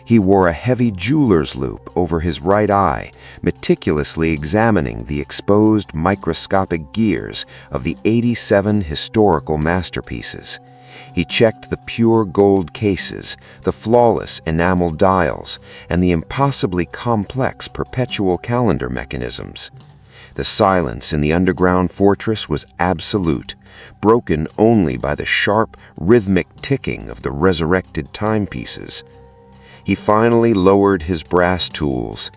S1: He wore a heavy jeweler's loop over his right eye, meticulously examining the exposed microscopic gears of the 87 historical masterpieces. He checked the pure gold cases, the flawless enamel dials, and the impossibly complex perpetual calendar mechanisms. The silence in the underground fortress was absolute, broken only by the sharp, rhythmic ticking of the resurrected timepieces. He finally lowered his brass tools.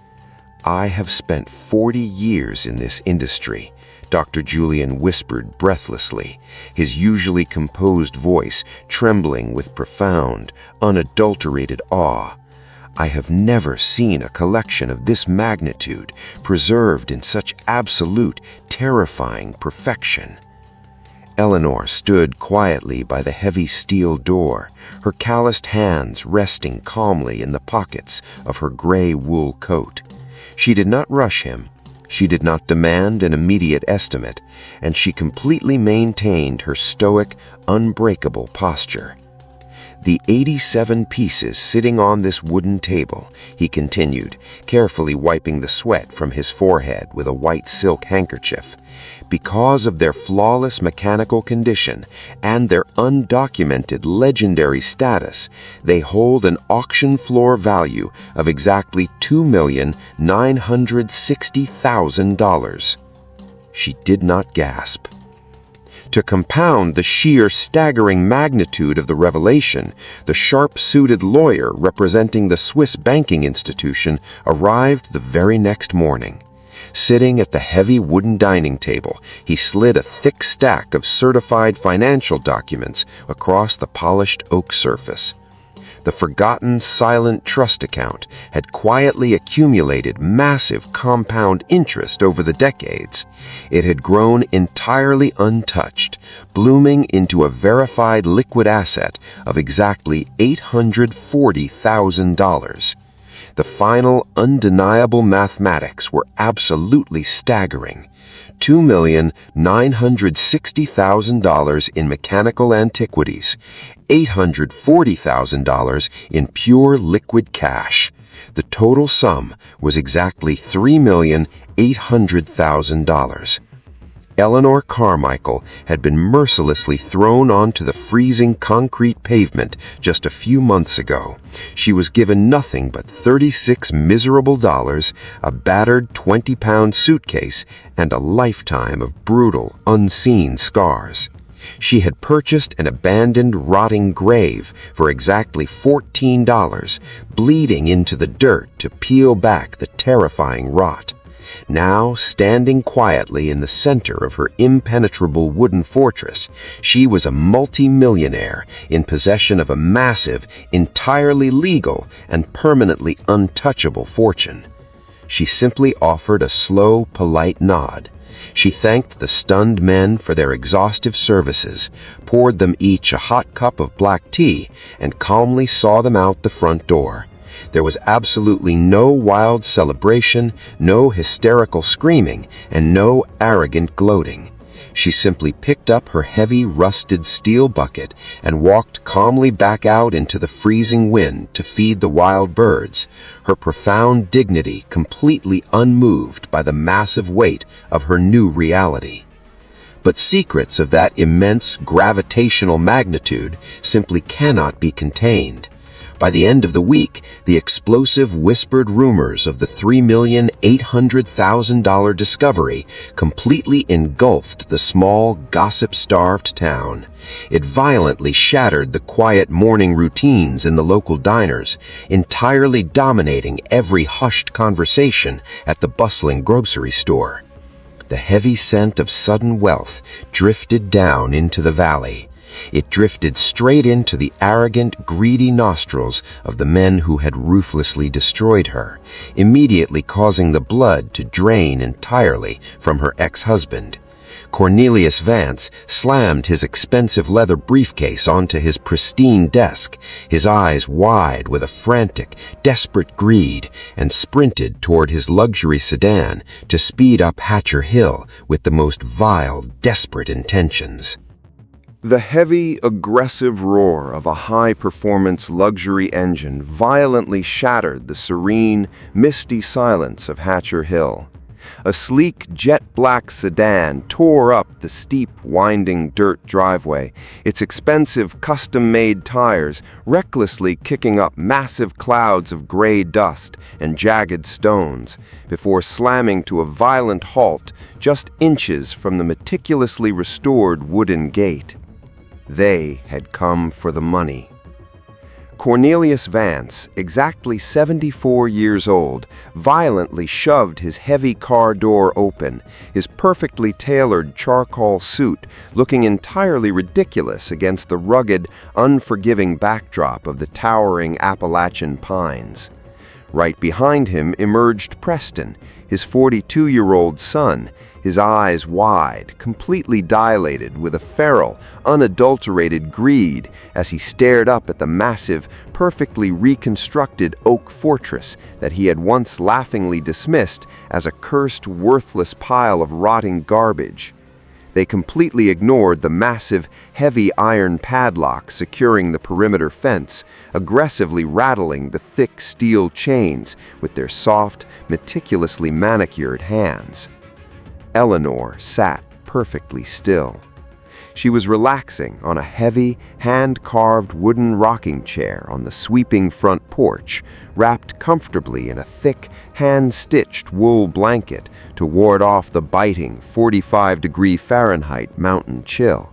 S1: "I have spent 40 years in this industry," Dr. Julian whispered breathlessly, his usually composed voice trembling with profound, unadulterated awe. "I have never seen a collection of this magnitude preserved in such absolute, terrifying perfection." Eleanor stood quietly by the heavy steel door, her calloused hands resting calmly in the pockets of her gray wool coat. She did not rush him. She did not demand an immediate estimate, and she completely maintained her stoic, unbreakable posture. "The 87 pieces sitting on this wooden table," he continued, carefully wiping the sweat from his forehead with a white silk handkerchief, "because of their flawless mechanical condition and their undocumented legendary status, they hold an auction floor value of exactly $2,960,000. She did not gasp. To compound the sheer staggering magnitude of the revelation, the sharp-suited lawyer representing the Swiss banking institution arrived the very next morning. Sitting at the heavy wooden dining table, he slid a thick stack of certified financial documents across the polished oak surface. The forgotten silent trust account had quietly accumulated massive compound interest over the decades. It had grown entirely untouched, blooming into a verified liquid asset of exactly $840,000. The final undeniable mathematics were absolutely staggering. $2,960,000 in mechanical antiquities, $840,000 in pure liquid cash. The total sum was exactly $3,800,000. Eleanor Carmichael had been mercilessly thrown onto the freezing concrete pavement just a few months ago. She was given nothing but $36 miserable dollars, a battered 20-pound suitcase, and a lifetime of brutal, unseen scars. She had purchased an abandoned, rotting grave for exactly $14, bleeding into the dirt to peel back the terrifying rot. Now, standing quietly in the center of her impenetrable wooden fortress, she was a multi-millionaire in possession of a massive, entirely legal, and permanently untouchable fortune. She simply offered a slow, polite nod. She thanked the stunned men for their exhaustive services, poured them each a hot cup of black tea, and calmly saw them out the front door. There was absolutely no wild celebration, no hysterical screaming, and no arrogant gloating. She simply picked up her heavy, rusted steel bucket and walked calmly back out into the freezing wind to feed the wild birds, her profound dignity completely unmoved by the massive weight of her new reality. But secrets of that immense gravitational magnitude simply cannot be contained.
S2: By the end of the week, the explosive whispered rumors of the $3,800,000 discovery completely engulfed the small, gossip-starved town. It violently shattered the quiet morning routines in the local diners, entirely dominating every hushed conversation at the bustling grocery store. The heavy scent of sudden wealth drifted down into the valley. It drifted straight into the arrogant, greedy nostrils of the men who had ruthlessly destroyed her, immediately causing the blood to drain entirely from her ex-husband. Cornelius Vance slammed his expensive leather briefcase onto his pristine desk, his eyes wide with a frantic, desperate greed, and sprinted toward his luxury sedan to speed up Hatcher Hill with the most vile, desperate intentions.
S1: The heavy, aggressive roar of a high-performance luxury engine violently shattered the serene, misty silence of Hatcher Hill. A sleek, jet-black sedan tore up the steep, winding dirt driveway, its expensive, custom-made tires recklessly kicking up massive clouds of gray dust and jagged stones, before slamming to a violent halt just inches from the meticulously restored wooden gate. They had come for the money. Cornelius Vance, exactly 74 years old, violently shoved his heavy car door open, his perfectly tailored charcoal suit looking entirely ridiculous against the rugged, unforgiving backdrop of the towering Appalachian pines. Right behind him emerged Preston, his 42-year-old son, his eyes wide, completely dilated with a feral, unadulterated greed as he stared up at the massive, perfectly reconstructed oak fortress that he had once laughingly dismissed as a cursed, worthless pile of rotting garbage. They completely ignored the massive, heavy iron padlock securing the perimeter fence, aggressively rattling the thick steel chains with their soft, meticulously manicured hands. Eleanor sat perfectly still. She was relaxing on a heavy, hand-carved wooden rocking chair on the sweeping front porch, wrapped comfortably in a thick, hand-stitched wool blanket to ward off the biting 45-degree Fahrenheit mountain chill.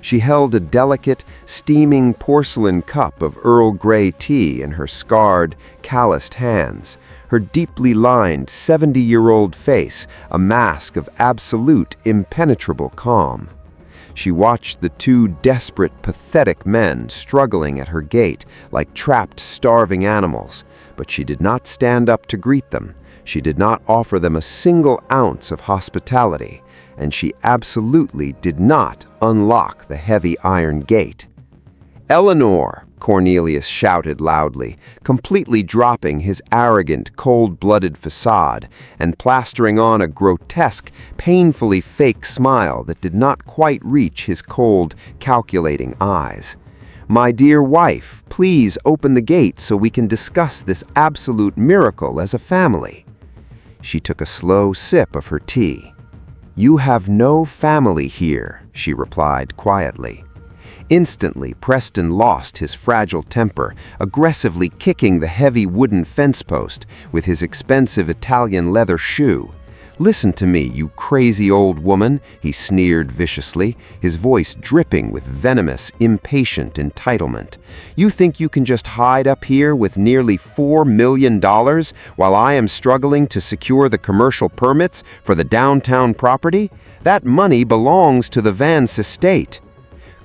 S1: She held a delicate, steaming porcelain cup of Earl Grey tea in her scarred, calloused hands, her deeply lined 70-year-old face a mask of absolute, impenetrable calm. She watched the two desperate, pathetic men struggling at her gate like trapped, starving animals, but she did not stand up to greet them. She did not offer them a single ounce of hospitality, and she absolutely did not unlock the heavy iron gate. "Eleanor!" Cornelius shouted loudly, completely dropping his arrogant, cold-blooded facade and plastering on a grotesque, painfully fake smile that did not quite reach his cold, calculating eyes. "My dear wife, please open the gate so we can discuss this absolute miracle as a family." She took a slow sip of her tea. "You have no family here," she replied quietly. Instantly, Preston lost his fragile temper, aggressively kicking the heavy wooden fence post with his expensive Italian leather shoe. "Listen to me, you crazy old woman," he sneered viciously, his voice dripping with venomous, impatient entitlement. "You think you can just hide up here with nearly $4 million while I am struggling to secure the commercial permits for the downtown property? That money belongs to the Vance estate."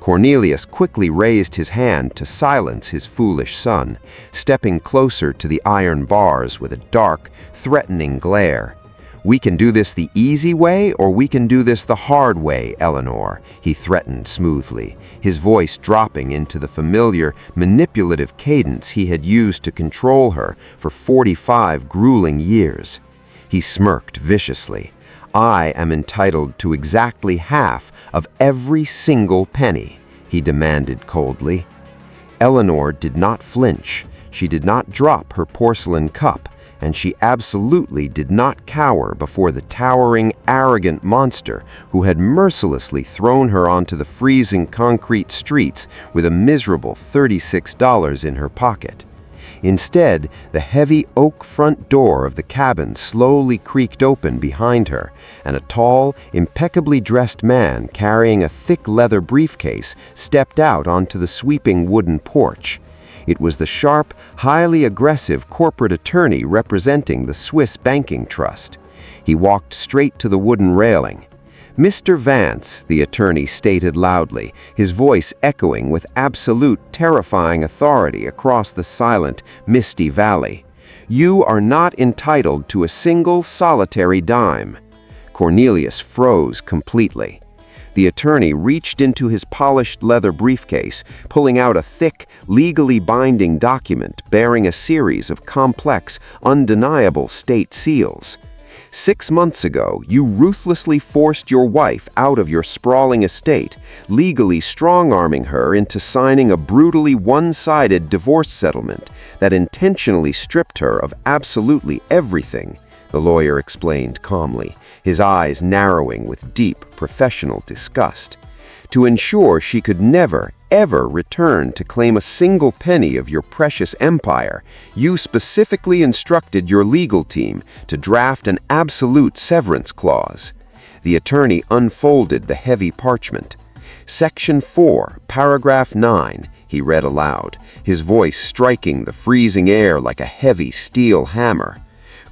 S1: Cornelius quickly raised his hand to silence his foolish son, stepping closer to the iron bars with a dark, threatening glare. "We can do this the easy way, or we can do this the hard way, Eleanor," he threatened smoothly, his voice dropping into the familiar, manipulative cadence he had used to control her for 45 grueling years. He smirked viciously. "I am entitled to exactly half of every single penny," he demanded coldly. Eleanor did not flinch. She did not drop her porcelain cup,
S2: and she absolutely did not cower before the towering, arrogant monster who had mercilessly thrown her onto the freezing concrete streets with a miserable $36 in her pocket. Instead, the heavy oak front door of the cabin slowly creaked open behind her, and a tall, impeccably dressed man carrying a thick leather briefcase stepped out onto the sweeping wooden porch. It was the sharp, highly aggressive corporate attorney representing the Swiss banking trust. He walked straight to the wooden railing. "Mr. Vance," the attorney stated loudly, his voice echoing with absolute terrifying authority across the silent, misty valley, "you are not entitled to a single solitary dime." Cornelius froze completely. The attorney reached into his polished leather briefcase, pulling out a thick, legally binding document bearing a series of complex, undeniable state seals. "6 months ago, you ruthlessly forced your wife out of your sprawling estate, legally strong-arming her into signing a brutally one-sided divorce settlement that intentionally stripped her of absolutely everything," the lawyer explained calmly, his eyes narrowing with deep, professional disgust. "To ensure she could never, ever return to claim a single penny of your precious empire, you specifically instructed your legal team to draft an absolute severance clause." The attorney unfolded the heavy parchment. "Section 4, paragraph 9, he read aloud, his voice striking the freezing air like a heavy steel hammer.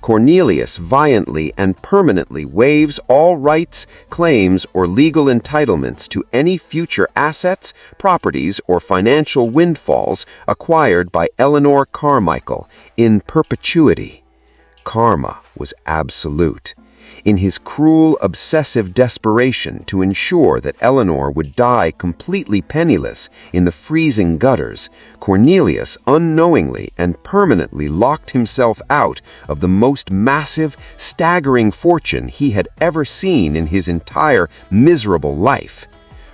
S2: "Cornelius violently and permanently waives all rights, claims, or legal entitlements to any future assets, properties, or financial windfalls acquired by Eleanor Carmichael in perpetuity." Karma was absolute. In his cruel, obsessive desperation to ensure that Eleanor would die completely penniless in the freezing gutters, Cornelius unknowingly and permanently locked himself out of the most massive, staggering fortune he had ever seen in his entire miserable life.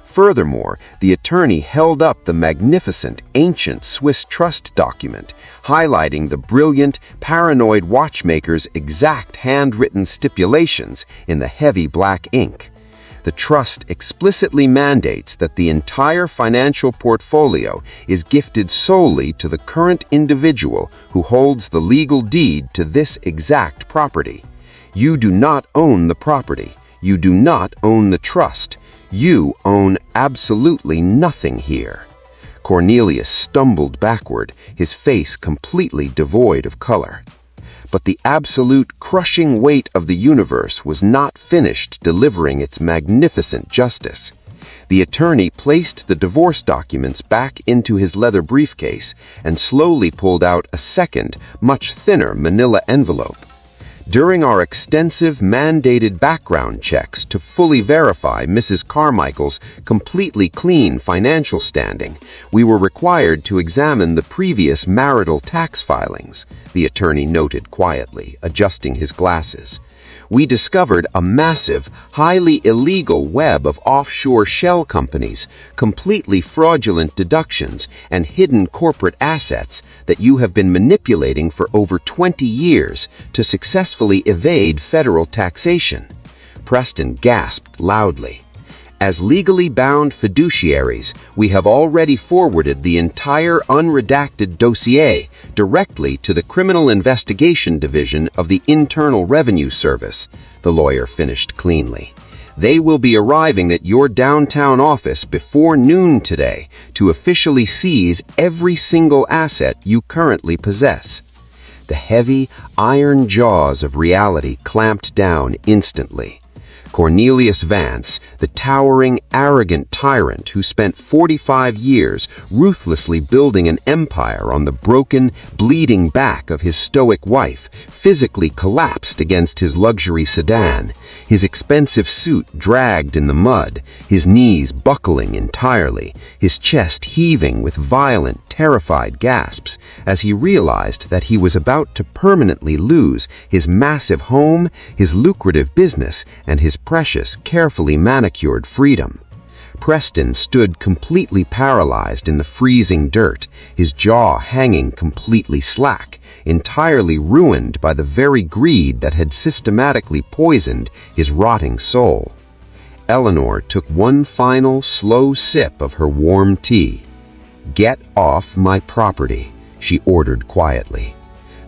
S2: Furthermore, the attorney held up the magnificent, ancient Swiss trust document, highlighting the brilliant, paranoid watchmaker's exact handwritten stipulations in the heavy black ink. The trust explicitly mandates that the entire financial portfolio is gifted solely to the current individual who holds the legal deed to this exact property. You do not own the property. You do not own the trust. You own absolutely nothing here. Cornelius stumbled backward, his face completely devoid of color. But the absolute crushing weight of the universe was not finished delivering its magnificent justice. The attorney placed the divorce documents back into his leather briefcase and slowly pulled out a second, much thinner manila envelope. "During our extensive mandated background checks to fully verify Mrs. Carmichael's completely clean financial standing, we were required to examine the previous marital tax filings," the attorney noted quietly, adjusting his glasses. "We discovered a massive, highly illegal web of offshore shell companies, completely fraudulent deductions, and hidden corporate assets that you have been manipulating for over 20 years to successfully evade federal taxation." Preston gasped loudly. "As legally bound fiduciaries, we have already forwarded the entire unredacted dossier directly to the Criminal Investigation Division of the Internal Revenue Service," the lawyer finished cleanly. "They will be arriving at your downtown office before noon today to officially seize every single asset you currently possess." The heavy, iron jaws of reality clamped down instantly. Cornelius Vance, the towering, arrogant tyrant who spent 45 years ruthlessly building an empire on the broken, bleeding back of his stoic wife, physically collapsed against his luxury sedan, his expensive suit dragged in the mud, his knees buckling entirely, his chest heaving with violent, terrified gasps as he realized that he was about to permanently lose his massive home, his lucrative business, and his precious, carefully manicured freedom. Preston stood completely paralyzed in the freezing dirt, his jaw hanging completely slack, entirely ruined by the very greed that had systematically poisoned his rotting soul. Eleanor took one final, slow sip of her warm tea. "Get off my property," she ordered quietly.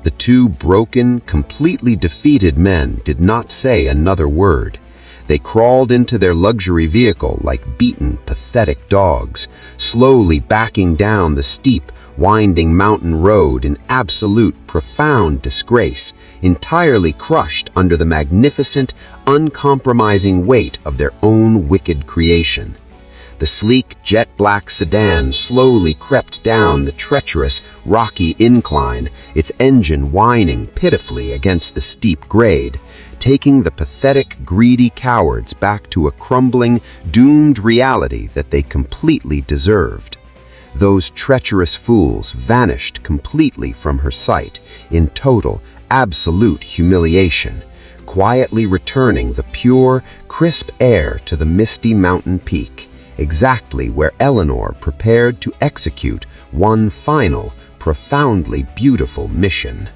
S2: The two broken, completely defeated men did not say another word. They crawled into their luxury vehicle like beaten, pathetic dogs, slowly backing down the steep, winding mountain road in absolute, profound disgrace, entirely crushed under the magnificent, uncompromising weight of their own wicked creation. The sleek, jet-black sedan slowly crept down the treacherous, rocky incline, its engine whining pitifully against the steep grade, taking the pathetic, greedy cowards back to a crumbling, doomed reality that they completely deserved. Those treacherous fools vanished completely from her sight in total, absolute humiliation, quietly returning the pure, crisp air to the misty mountain peak, exactly where Eleanor prepared to execute one final, profoundly beautiful mission.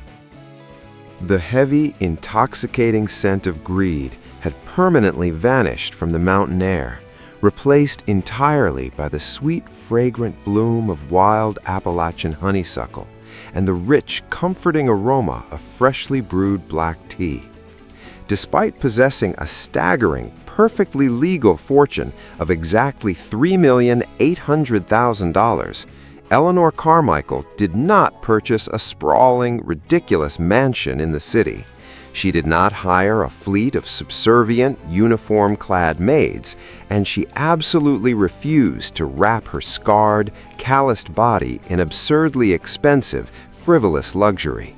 S1: The heavy, intoxicating scent of greed had permanently vanished from the mountain air, replaced entirely by the sweet, fragrant bloom of wild Appalachian honeysuckle and the rich, comforting aroma of freshly brewed black tea. Despite possessing a staggering, perfectly legal fortune of exactly $3,800,000, Eleanor Carmichael did not purchase a sprawling, ridiculous mansion in the city. She did not hire a fleet of subservient, uniform-clad maids, and she absolutely refused to wrap her scarred, calloused body in absurdly expensive, frivolous luxury.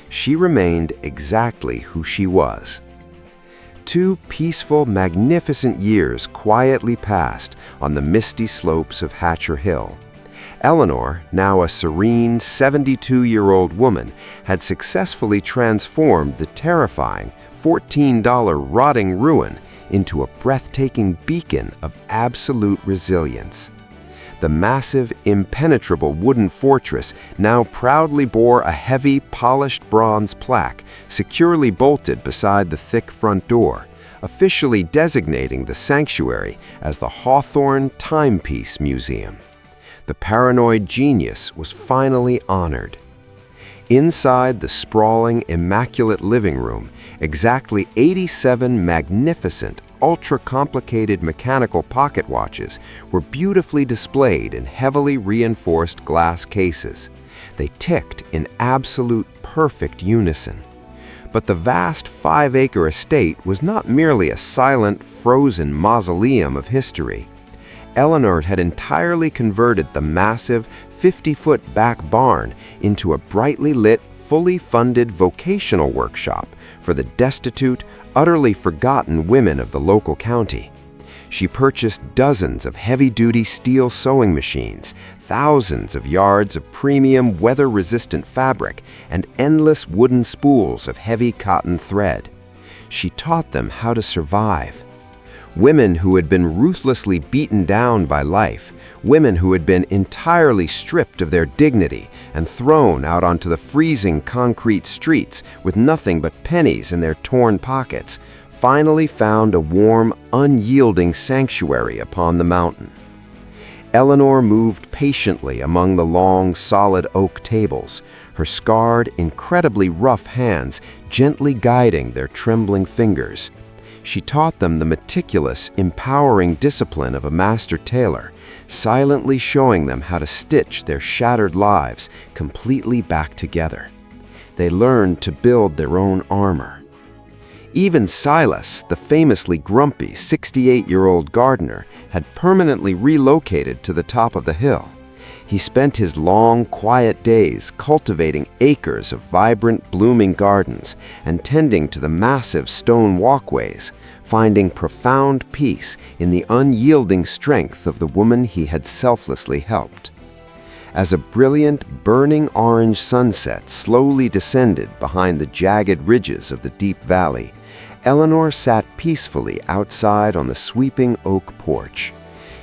S1: She remained exactly who she was. 2 peaceful, magnificent years quietly passed on the misty slopes of Hatcher Hill. Eleanor, now a serene 72-year-old woman, had successfully transformed the terrifying $14 rotting ruin into a breathtaking beacon of absolute resilience. The massive, impenetrable wooden fortress now proudly bore a heavy, polished bronze plaque securely bolted beside the thick front door, officially designating the sanctuary as the Hawthorne Timepiece Museum. The paranoid genius was finally honored. Inside the sprawling, immaculate living room, exactly 87 magnificent, ultra-complicated mechanical pocket watches were beautifully displayed in heavily reinforced glass cases. They ticked in absolute perfect unison. But the vast 5-acre estate was not merely a silent, frozen mausoleum of history. Eleanor had entirely converted the massive 50-foot back barn into a brightly lit, fully funded vocational workshop for the destitute, utterly forgotten women of the local county. She purchased dozens of heavy-duty steel sewing machines, thousands of yards of premium weather-resistant fabric, and endless wooden spools of heavy cotton thread. She taught them how to survive. Women who had been ruthlessly beaten down by life, women who had been entirely stripped of their dignity and thrown out onto the freezing concrete streets with nothing but pennies in their torn pockets, finally found a warm, unyielding sanctuary upon the mountain. Eleanor moved patiently among the long, solid oak tables, her scarred, incredibly rough hands gently guiding their trembling fingers. She taught them the meticulous, empowering discipline of a master tailor, silently showing them how to stitch their shattered lives completely back together. They learned to build their own armor. Even Silas, the famously grumpy 68-year-old gardener, had permanently relocated to the top of the hill. He spent his long, quiet days cultivating acres of vibrant, blooming gardens and tending to the massive stone walkways, finding profound peace in the unyielding strength of the woman he had selflessly helped. As a brilliant, burning orange sunset slowly descended behind the jagged ridges of the deep valley, Eleanor sat peacefully outside on the sweeping oak porch.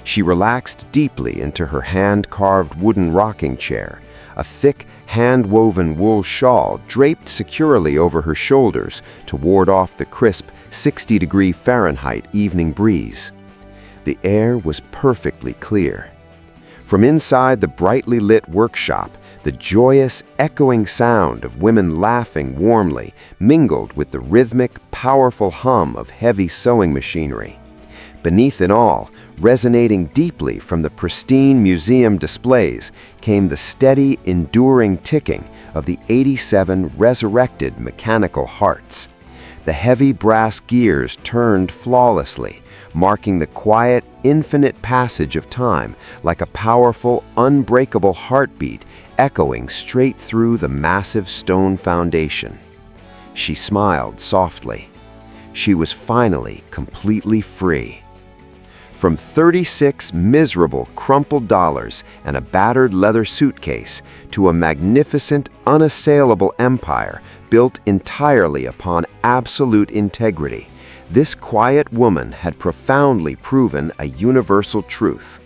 S2: She relaxed deeply into her hand-carved wooden rocking chair, a thick, hand-woven wool shawl draped securely over her shoulders to ward off the crisp 60-degree Fahrenheit evening breeze. The air was perfectly clear. From inside the brightly lit workshop, the joyous, echoing sound of women laughing warmly mingled with the rhythmic, powerful hum of heavy sewing machinery. Beneath it all, resonating deeply from the pristine museum displays, came the steady, enduring ticking of the 87 resurrected mechanical hearts. The heavy brass gears turned flawlessly, marking the quiet, infinite passage of time like a powerful, unbreakable heartbeat echoing straight through the massive stone foundation. She smiled softly. She was finally completely free. From 36 miserable, crumpled dollars and a battered leather suitcase to a magnificent, unassailable empire built entirely upon absolute integrity, this quiet woman had profoundly proven a universal truth.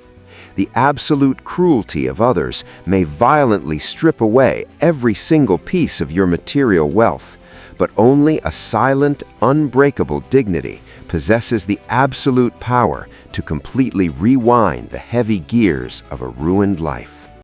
S2: The absolute cruelty of others may violently strip away every single piece of your material wealth, but only a silent, unbreakable dignity possesses the absolute power to completely rewind the heavy gears of a ruined life.